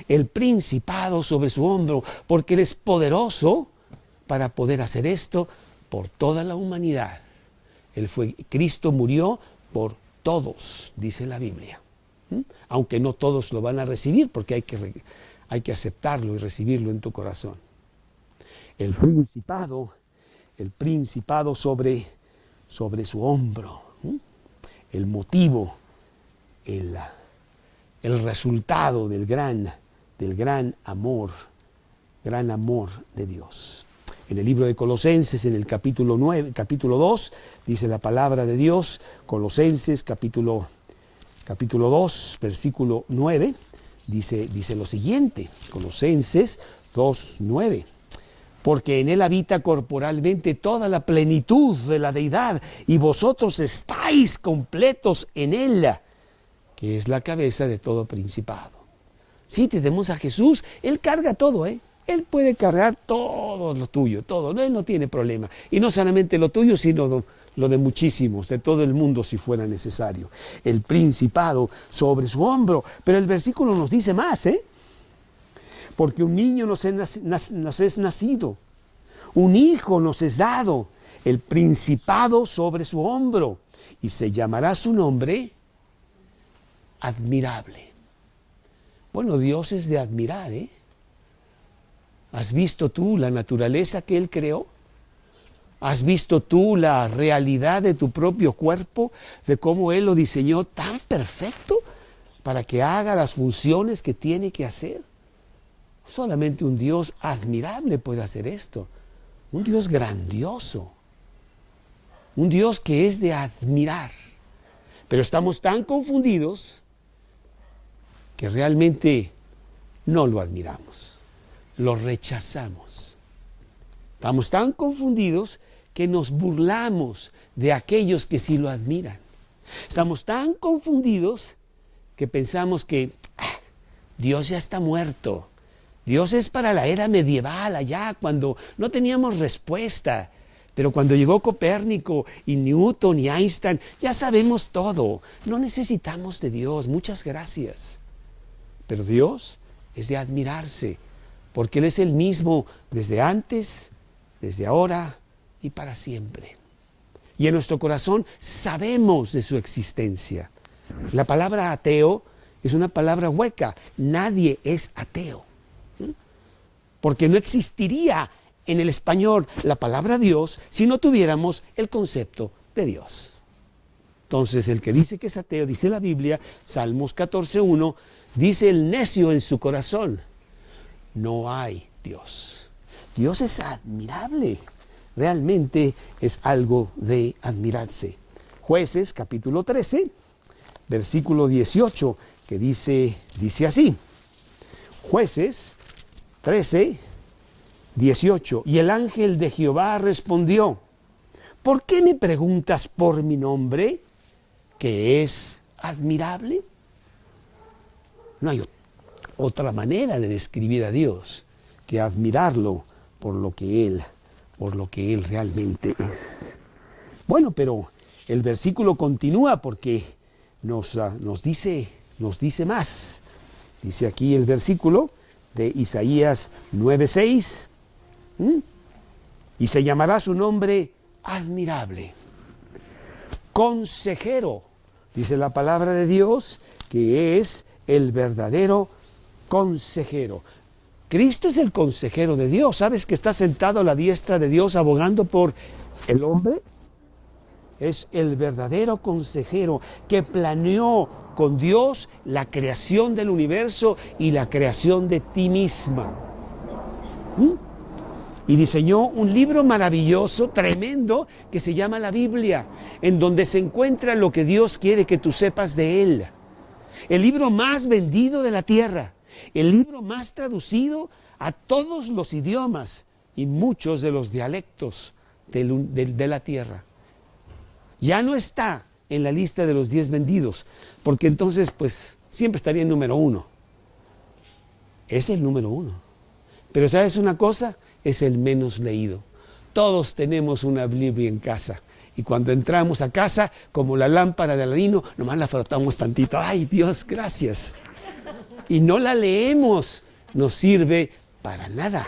El principado sobre su hombro, porque Él es poderoso para poder hacer esto por toda la humanidad. Cristo murió por todos, dice la Biblia. Aunque no todos lo van a recibir, porque hay que aceptarlo y recibirlo en tu corazón. El principado sobre su hombro, el motivo, el resultado del gran amor de Dios. En el libro de Colosenses, en el capítulo 2, dice la palabra de Dios, Colosenses capítulo 2, versículo 9, dice lo siguiente, Colosenses 2, 9. Porque en Él habita corporalmente toda la plenitud de la deidad, y vosotros estáis completos en Él, que es la cabeza de todo principado. Si tenemos a Jesús, Él carga todo, Él puede cargar todo lo tuyo, todo, Él no tiene problema. Y no solamente lo tuyo, sino lo de muchísimos, de todo el mundo si fuera necesario. El principado sobre su hombro. Pero el versículo nos dice más, porque un niño nos es nacido, un hijo nos es dado, el principado sobre su hombro, y se llamará su nombre admirable. Bueno, Dios es de admirar, ¿eh? ¿Has visto tú la naturaleza que Él creó? ¿Has visto tú la realidad de tu propio cuerpo, de cómo Él lo diseñó tan perfecto para que haga las funciones que tiene que hacer? Solamente un Dios admirable puede hacer esto. Un Dios grandioso. Un Dios que es de admirar. Pero estamos tan confundidos que realmente no lo admiramos. Lo rechazamos. Estamos tan confundidos que nos burlamos de aquellos que sí lo admiran. Estamos tan confundidos que pensamos que Dios ya está muerto. Dios es para la era medieval, allá cuando no teníamos respuesta. Pero cuando llegó Copérnico y Newton y Einstein, ya sabemos todo. No necesitamos de Dios, muchas gracias. Pero Dios es de admirarse, porque Él es el mismo desde antes, desde ahora y para siempre. Y en nuestro corazón sabemos de su existencia. La palabra ateo es una palabra hueca. Nadie es ateo. Porque no existiría en el español la palabra Dios si no tuviéramos el concepto de Dios. Entonces, el que dice que es ateo, dice la Biblia, Salmos 14:1, dice el necio en su corazón, no hay Dios. Dios es admirable, realmente es algo de admirarse. Jueces, capítulo 13, versículo 18, que dice así, Jueces 13, 18, y el ángel de Jehová respondió, ¿por qué me preguntas por mi nombre, que es admirable? No hay otra manera de describir a Dios que admirarlo por lo que Él realmente es. Bueno, pero el versículo continúa porque nos dice más. Dice aquí el versículo de Isaías 9:6, y se llamará su nombre admirable, consejero, dice la palabra de Dios, que es el verdadero consejero. Cristo es el consejero de Dios. ¿Sabes que está sentado a la diestra de Dios abogando por el hombre? Es el verdadero consejero que planeó con Dios la creación del universo y la creación de ti misma. Y diseñó un libro maravilloso, tremendo, que se llama la Biblia, en donde se encuentra lo que Dios quiere que tú sepas de Él. El libro más vendido de la tierra, el libro más traducido a todos los idiomas y muchos de los dialectos de la tierra. Ya no está en la lista de los 10 vendidos, porque entonces pues siempre estaría en número 1. Es el número 1. Pero ¿sabes una cosa? Es el menos leído. Todos tenemos una Biblia en casa. Y cuando entramos a casa, como la lámpara de Aladino, nomás la frotamos tantito. ¡Ay, Dios, gracias! Y no la leemos. No sirve para nada.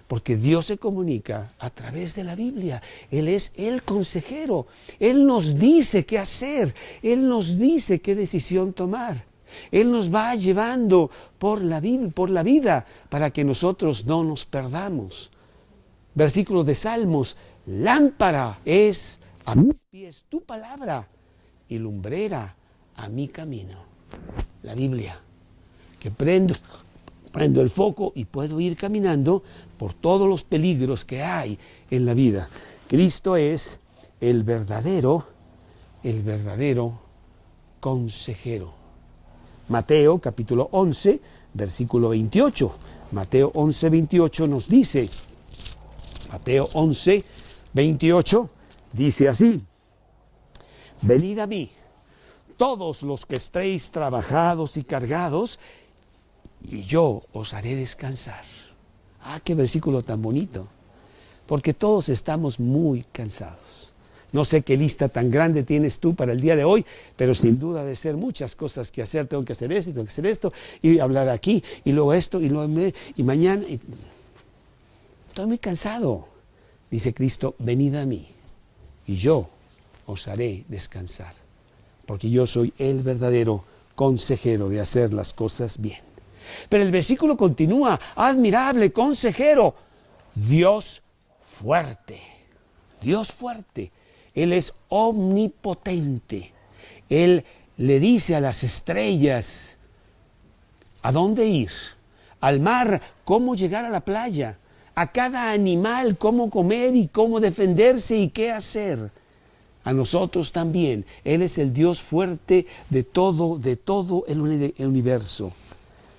Porque Dios se comunica a través de la Biblia. Él es el consejero. Él nos dice qué hacer. Él nos dice qué decisión tomar. Él nos va llevando por la vida para que nosotros no nos perdamos. Versículo de Salmos, lámpara es a mis pies tu palabra y lumbrera a mi camino. La Biblia, que prendo el foco y puedo ir caminando por todos los peligros que hay en la vida. Cristo es el verdadero consejero. Mateo capítulo 11, versículo 28. Mateo 11, 28 nos dice, Mateo 11, 28 dice así, venid a mí, todos los que estéis trabajados y cargados, y yo os haré descansar. Ah, qué versículo tan bonito, porque todos estamos muy cansados. No sé qué lista tan grande tienes tú para el día de hoy, pero sin duda de ser muchas cosas que hacer. Tengo que hacer esto, tengo que hacer esto, y hablar aquí, y luego esto, y mañana. Estoy muy cansado. Dice Cristo, venid a mí. y yo os haré descansar, porque yo soy el verdadero consejero de hacer las cosas bien. Pero el versículo continúa, admirable consejero, Dios fuerte, Dios fuerte. Él es omnipotente. Él le dice a las estrellas a dónde ir, al mar cómo llegar a la playa, a cada animal cómo comer y cómo defenderse y qué hacer. A nosotros también. Él es el Dios fuerte de todo el universo.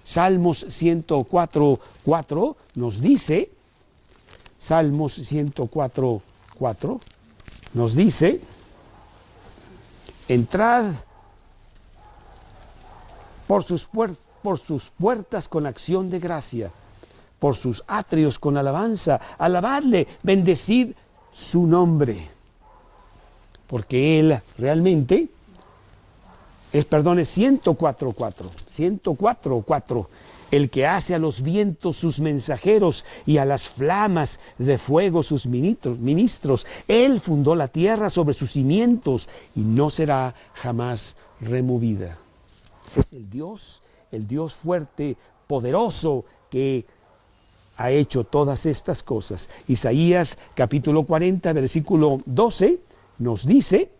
Salmos 104:4 nos dice, Salmos 104:4 nos dice, entrad por sus puertas con acción de gracia, por sus atrios con alabanza, alabadle, bendecid su nombre. Porque Él realmente es 104:4, el que hace a los vientos sus mensajeros y a las flamas de fuego sus ministros. Él fundó la tierra sobre sus cimientos y no será jamás removida. Es el Dios fuerte, poderoso, que ha hecho todas estas cosas. Isaías capítulo 40, versículo 12, nos dice,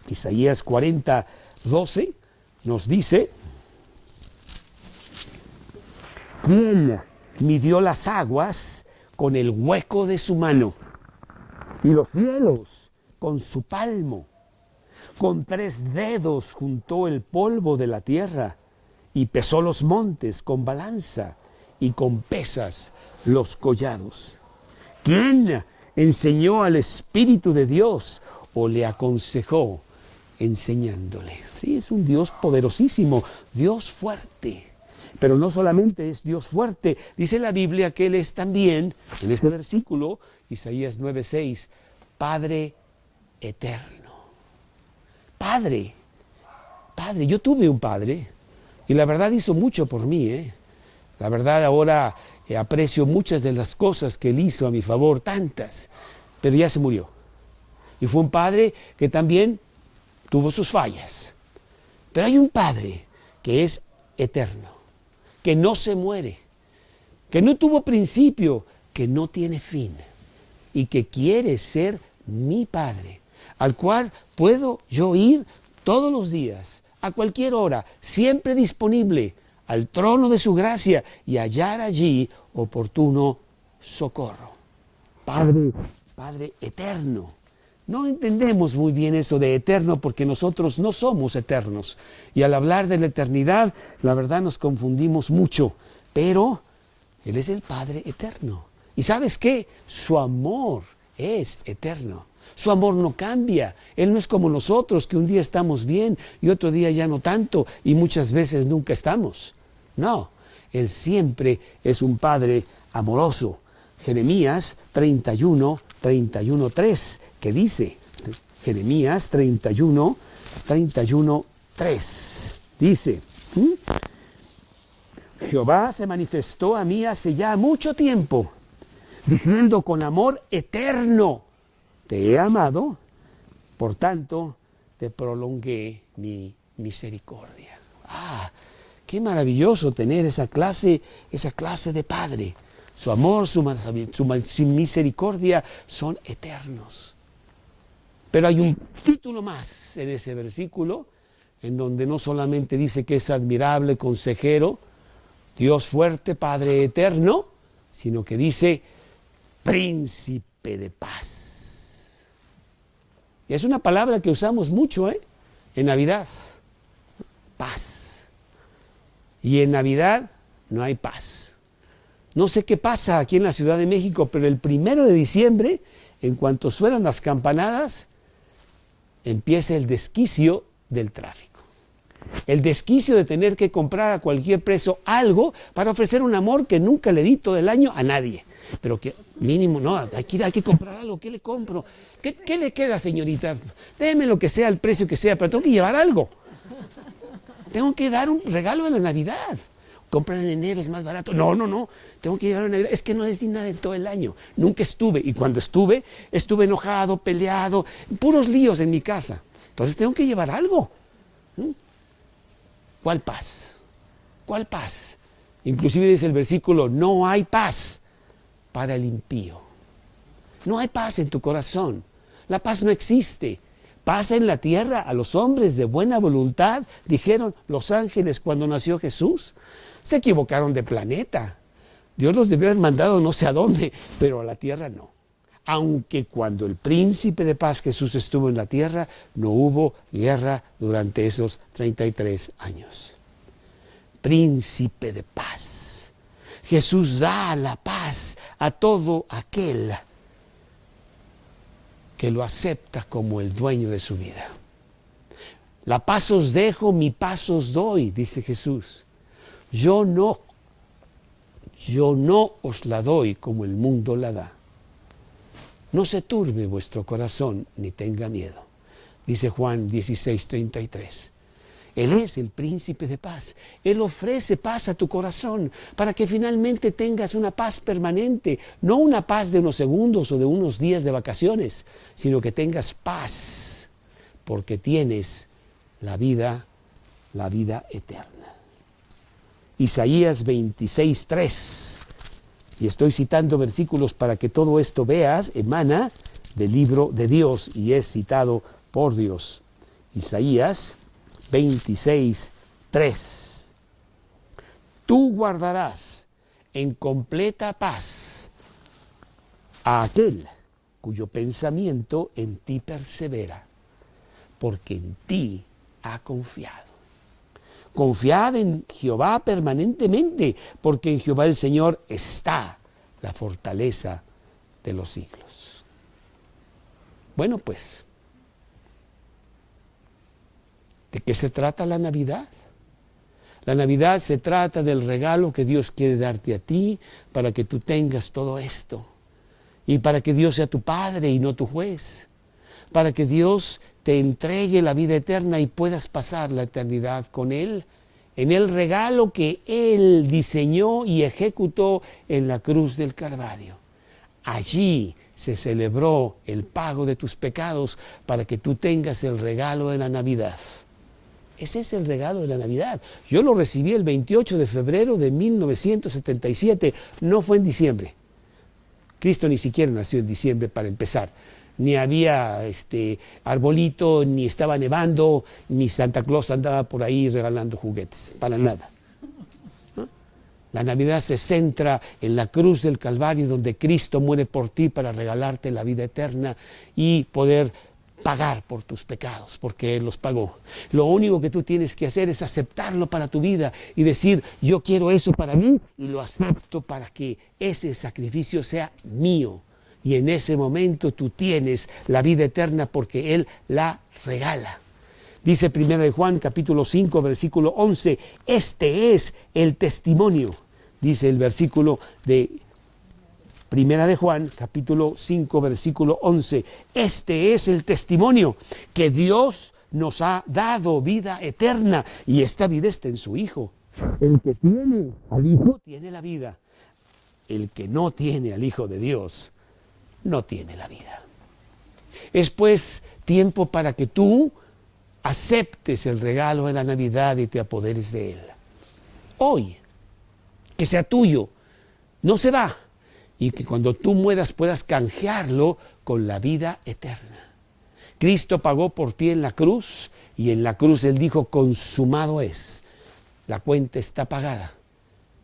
Isaías 40:12 nos dice, ¿quién midió las aguas con el hueco de su mano y los cielos con su palmo? Con 3 dedos juntó el polvo de la tierra y pesó los montes con balanza y con pesas los collados. ¿Quién enseñó al Espíritu de Dios o le aconsejó enseñándole? Sí, es un Dios poderosísimo, Dios fuerte. Pero no solamente es Dios fuerte, dice la Biblia que Él es también, en este versículo, Isaías 9:6, Padre eterno. Padre, yo tuve un padre y la verdad hizo mucho por mí. La verdad ahora aprecio muchas de las cosas que Él hizo a mi favor, tantas, pero ya se murió. Y fue un padre que también tuvo sus fallas. Pero hay un Padre que es eterno, que no se muere, que no tuvo principio, que no tiene fin y que quiere ser mi Padre, al cual puedo yo ir todos los días, a cualquier hora, siempre disponible al trono de su gracia y hallar allí oportuno socorro. Padre eterno. No entendemos muy bien eso de eterno porque nosotros no somos eternos. Y al hablar de la eternidad, la verdad nos confundimos mucho. Pero Él es el Padre eterno. ¿Y sabes qué? Su amor es eterno. Su amor no cambia. Él no es como nosotros, que un día estamos bien y otro día ya no tanto y muchas veces nunca estamos. No, Él siempre es un Padre amoroso. Jeremías 31:3, que dice, Jeremías 31:3, dice, Jehová se manifestó a mí hace ya mucho tiempo, diciendo con amor eterno, te he amado, por tanto te prolongué mi misericordia. Qué maravilloso tener esa clase de Padre. Su amor, su misericordia son eternos. Pero hay un título más en ese versículo, en donde no solamente dice que es admirable consejero, Dios fuerte, Padre eterno, sino que dice príncipe de paz. Y es una palabra que usamos mucho en Navidad. Paz. Y en Navidad no hay paz. No sé qué pasa aquí en la Ciudad de México, pero el 1 de diciembre, en cuanto suenan las campanadas, empieza el desquicio del tráfico. El desquicio de tener que comprar a cualquier precio algo para ofrecer un amor que nunca le di todo el año a nadie. Pero que mínimo, no, hay que comprar algo. ¿Qué le compro? ¿Qué le queda, señorita? Déjeme lo que sea, el precio que sea, pero tengo que llevar algo. Tengo que dar un regalo de la Navidad. compran en enero, es más barato. No, tengo que llegar a Navidad. Es que no les di nada en todo el año. Nunca estuve. Y cuando estuve enojado, peleado, puros líos en mi casa. Entonces tengo que llevar algo. ¿Cuál paz? ¿Cuál paz? Inclusive dice el versículo, no hay paz para el impío. No hay paz en tu corazón. La paz no existe. Paz en la tierra a los hombres de buena voluntad, dijeron los ángeles cuando nació Jesús. Se equivocaron de planeta. Dios los debió haber mandado no sé a dónde, pero a la tierra no. Aunque cuando el príncipe de paz Jesús estuvo en la tierra, no hubo guerra durante esos 33 años. Príncipe de paz. Jesús da la paz a todo aquel que lo acepta como el dueño de su vida. La paz os dejo, mi paz os doy, dice Jesús. Yo no os la doy como el mundo la da. No se turbe vuestro corazón ni tenga miedo, dice Juan 16:33. Él es el príncipe de paz. Él ofrece paz a tu corazón para que finalmente tengas una paz permanente, no una paz de unos segundos o de unos días de vacaciones, sino que tengas paz porque tienes la vida eterna. Isaías 26:3. Y estoy citando versículos para que todo esto veas, emana del libro de Dios y es citado por Dios. Isaías 26:3. Tú guardarás en completa paz a aquel cuyo pensamiento en ti persevera, porque en ti ha confiado. Confiad en Jehová permanentemente, porque en Jehová el Señor está la fortaleza de los siglos. Bueno, pues, ¿de qué se trata la Navidad? La Navidad se trata del regalo que Dios quiere darte a ti para que tú tengas todo esto. Y para que Dios sea tu Padre y no tu juez. Para que Dios te entregue la vida eterna y puedas pasar la eternidad con Él, en el regalo que Él diseñó y ejecutó en la cruz del Calvario. Allí se celebró el pago de tus pecados para que tú tengas el regalo de la Navidad. Ese es el regalo de la Navidad. Yo lo recibí el 28 de febrero de 1977, no fue en diciembre. Cristo ni siquiera nació en diciembre para empezar. Ni había arbolito, ni estaba nevando, ni Santa Claus andaba por ahí regalando juguetes, para nada. ¿No? La Navidad se centra en la cruz del Calvario, donde Cristo muere por ti para regalarte la vida eterna y poder pagar por tus pecados, porque Él los pagó. Lo único que tú tienes que hacer es aceptarlo para tu vida y decir, yo quiero eso para mí y lo acepto para que ese sacrificio sea mío. Y en ese momento tú tienes la vida eterna porque Él la regala. Dice 1 de Juan capítulo 5 versículo 11, este es el testimonio. Dice el versículo de 1 de Juan capítulo 5 versículo 11, este es el testimonio que Dios nos ha dado vida eterna y esta vida está en su Hijo. El que tiene al Hijo tiene la vida. El que no tiene al Hijo de Dios no tiene la vida. Es pues tiempo para que tú aceptes el regalo de la Navidad y te apoderes de él. Hoy, que sea tuyo, no se va, y que cuando tú mueras puedas canjearlo con la vida eterna. Cristo pagó por ti en la cruz, y en la cruz Él dijo, consumado es, la cuenta está pagada.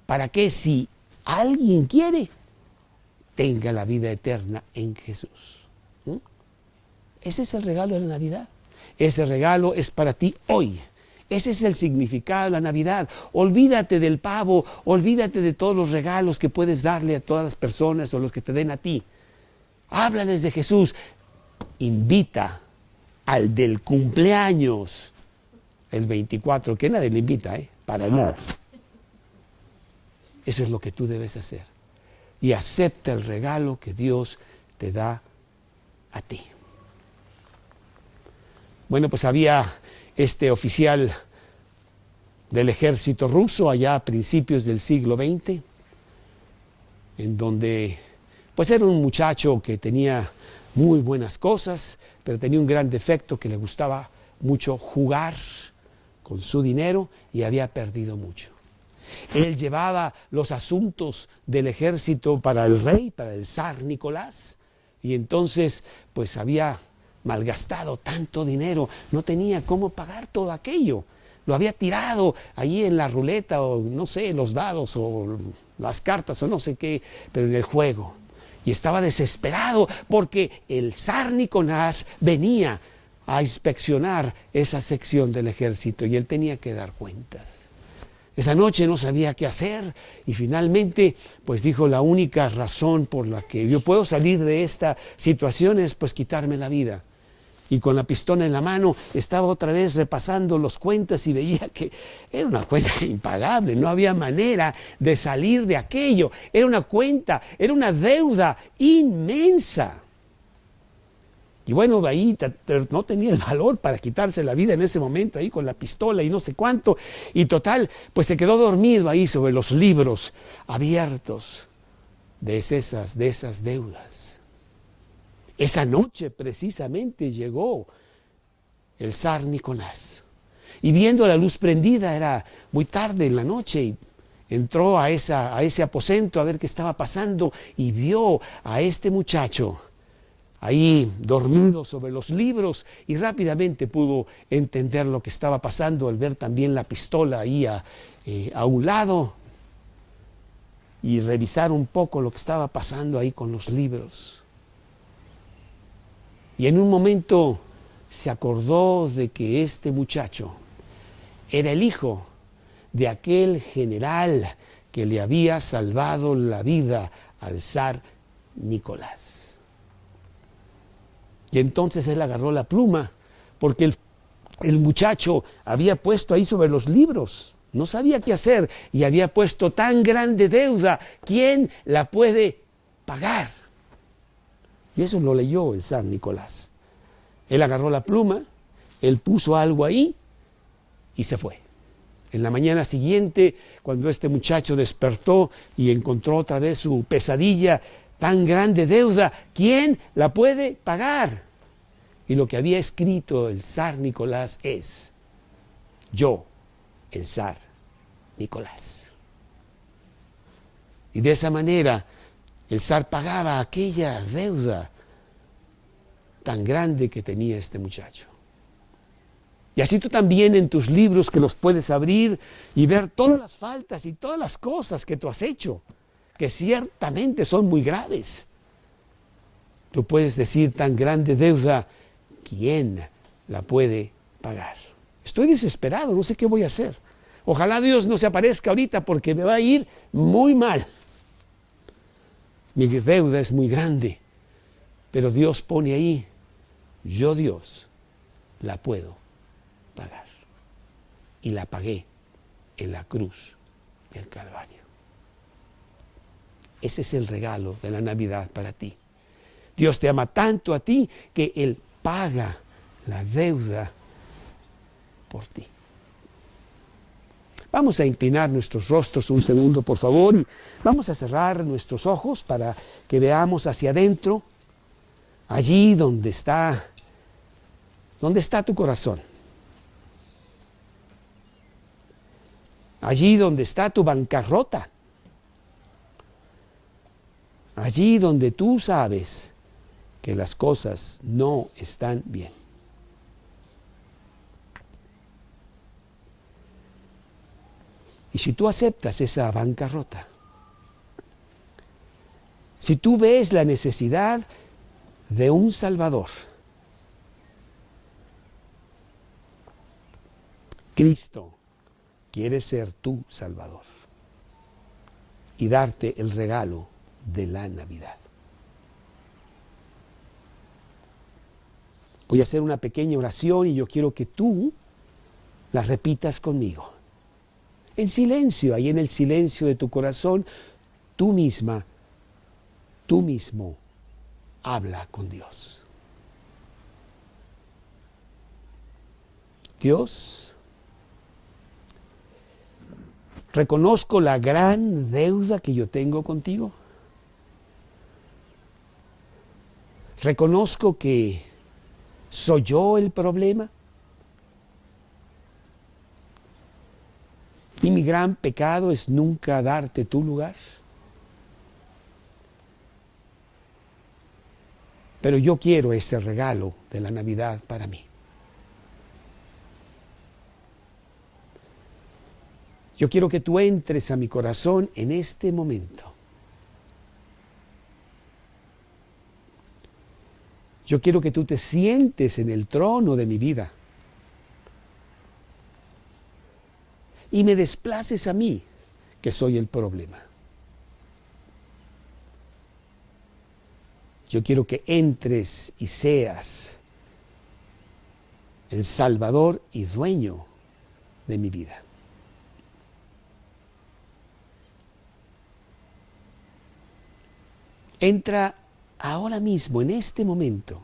¿Para qué? Si alguien quiere, tenga la vida eterna en Jesús. Ese es el regalo de la Navidad. Ese regalo es para ti hoy. Ese es el significado de la Navidad. Olvídate del pavo, olvídate de todos los regalos que puedes darle a todas las personas o los que te den a ti. Háblales de Jesús. Invita al del cumpleaños el 24, que nadie le invita, para nada. Eso es lo que tú debes hacer. Y acepta el regalo que Dios te da a ti. Bueno, pues había este oficial del ejército ruso allá a principios del siglo XX, en donde pues era un muchacho que tenía muy buenas cosas, pero tenía un gran defecto, que le gustaba mucho jugar con su dinero y había perdido mucho. Él llevaba los asuntos del ejército para el rey, para el zar Nicolás, y entonces pues había malgastado tanto dinero, no tenía cómo pagar todo aquello. Lo había tirado allí en la ruleta, o no sé, los dados o las cartas o no sé qué, pero en el juego. Y estaba desesperado porque el zar Nicolás venía a inspeccionar esa sección del ejército y él tenía que dar cuentas. Esa noche no sabía qué hacer y finalmente pues dijo: la única razón por la que yo puedo salir de esta situación es pues quitarme la vida. Y con la pistola en la mano estaba otra vez repasando las cuentas y veía que era una cuenta impagable, no había manera de salir de aquello. Era una cuenta, era una deuda inmensa. Y bueno, de ahí no tenía el valor para quitarse la vida en ese momento, ahí con la pistola y no sé cuánto. Y total, pues se quedó dormido ahí sobre los libros abiertos de esas deudas. Esa noche precisamente llegó el zar Nicolás. Y viendo la luz prendida, era muy tarde en la noche, y entró a ese aposento a ver qué estaba pasando y vio a este muchacho ahí dormido sobre los libros, y rápidamente pudo entender lo que estaba pasando al ver también la pistola ahí a un lado y revisar un poco lo que estaba pasando ahí con los libros. Y en un momento se acordó de que este muchacho era el hijo de aquel general que le había salvado la vida al zar Nicolás. Y entonces él agarró la pluma, porque el muchacho había puesto ahí sobre los libros, no sabía qué hacer, y había puesto: tan grande deuda, ¿quién la puede pagar? Y eso lo leyó el zar Nicolás. Él agarró la pluma, él puso algo ahí y se fue. En la mañana siguiente, cuando este muchacho despertó y encontró otra vez su pesadilla: tan grande deuda, ¿quién la puede pagar? Y lo que había escrito el zar Nicolás es: yo, el zar Nicolás. Y de esa manera el zar pagaba aquella deuda tan grande que tenía este muchacho. Y así tú también, en tus libros, que los puedes abrir y ver todas las faltas y todas las cosas que tú has hecho, que ciertamente son muy graves. Tú puedes decir: tan grande deuda, ¿quién la puede pagar? Estoy desesperado, no sé qué voy a hacer. Ojalá Dios no se aparezca ahorita, porque me va a ir muy mal. Mi deuda es muy grande, pero Dios pone ahí: yo, Dios, la puedo pagar. Y la pagué en la cruz del Calvario. Ese es el regalo de la Navidad para ti. Dios te ama tanto a ti que Él paga la deuda por ti. Vamos a inclinar nuestros rostros un segundo, por favor, y vamos a cerrar nuestros ojos para que veamos hacia adentro, allí donde está tu corazón, allí donde está tu bancarrota, allí donde tú sabes que las cosas no están bien. Y si tú aceptas esa bancarrota, si tú ves la necesidad de un Salvador, Cristo quiere ser tu Salvador y darte el regalo de la Navidad. Voy a hacer una pequeña oración y yo quiero que tú la repitas conmigo. En silencio, ahí en el silencio de tu corazón, tú misma, tú mismo, habla con Dios. Dios, Reconozco la gran deuda que yo tengo contigo. Reconozco que soy yo el problema. Y mi gran pecado es nunca darte tu lugar. Pero yo quiero ese regalo de la Navidad para mí. Yo quiero que tú entres a mi corazón en este momento. Yo quiero que tú te sientes en el trono de mi vida y me desplaces a mí, que soy el problema. Yo quiero que entres y seas el Salvador y dueño de mi vida. Entra ahora mismo, en este momento.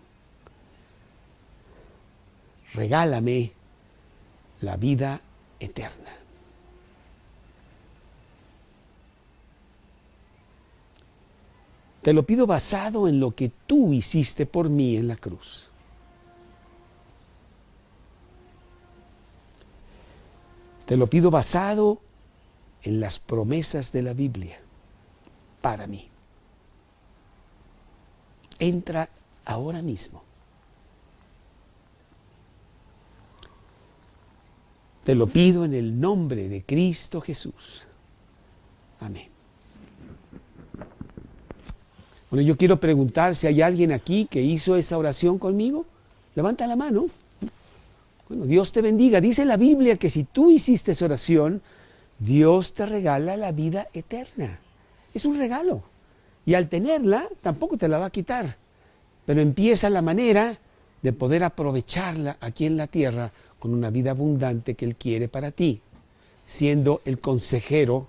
Regálame la vida eterna. Te lo pido basado en lo que tú hiciste por mí en la cruz. Te lo pido basado en las promesas de la Biblia para mí. Entra ahora mismo. Te lo pido en el nombre de Cristo Jesús. Amén. Bueno, yo quiero preguntar si hay alguien aquí que hizo esa oración conmigo. Levanta la mano. Bueno, Dios te bendiga. Dice la Biblia que si tú hiciste esa oración, Dios te regala la vida eterna. Es un regalo. Y al tenerla, tampoco te la va a quitar. Pero empieza la manera de poder aprovecharla aquí en la tierra con una vida abundante que Él quiere para ti, siendo el consejero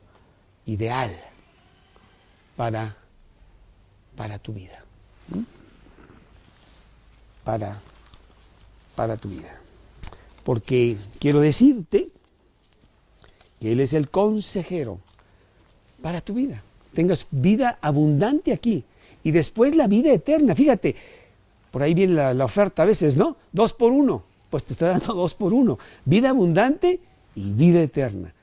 ideal para tu vida. Para tu vida. Porque quiero decirte que Él es el consejero para tu vida. Tengas vida abundante aquí. Y después la vida eterna. Fíjate, por ahí viene la oferta a veces, ¿no? 2 por 1. Pues te está dando 2 por 1. Vida abundante y vida eterna.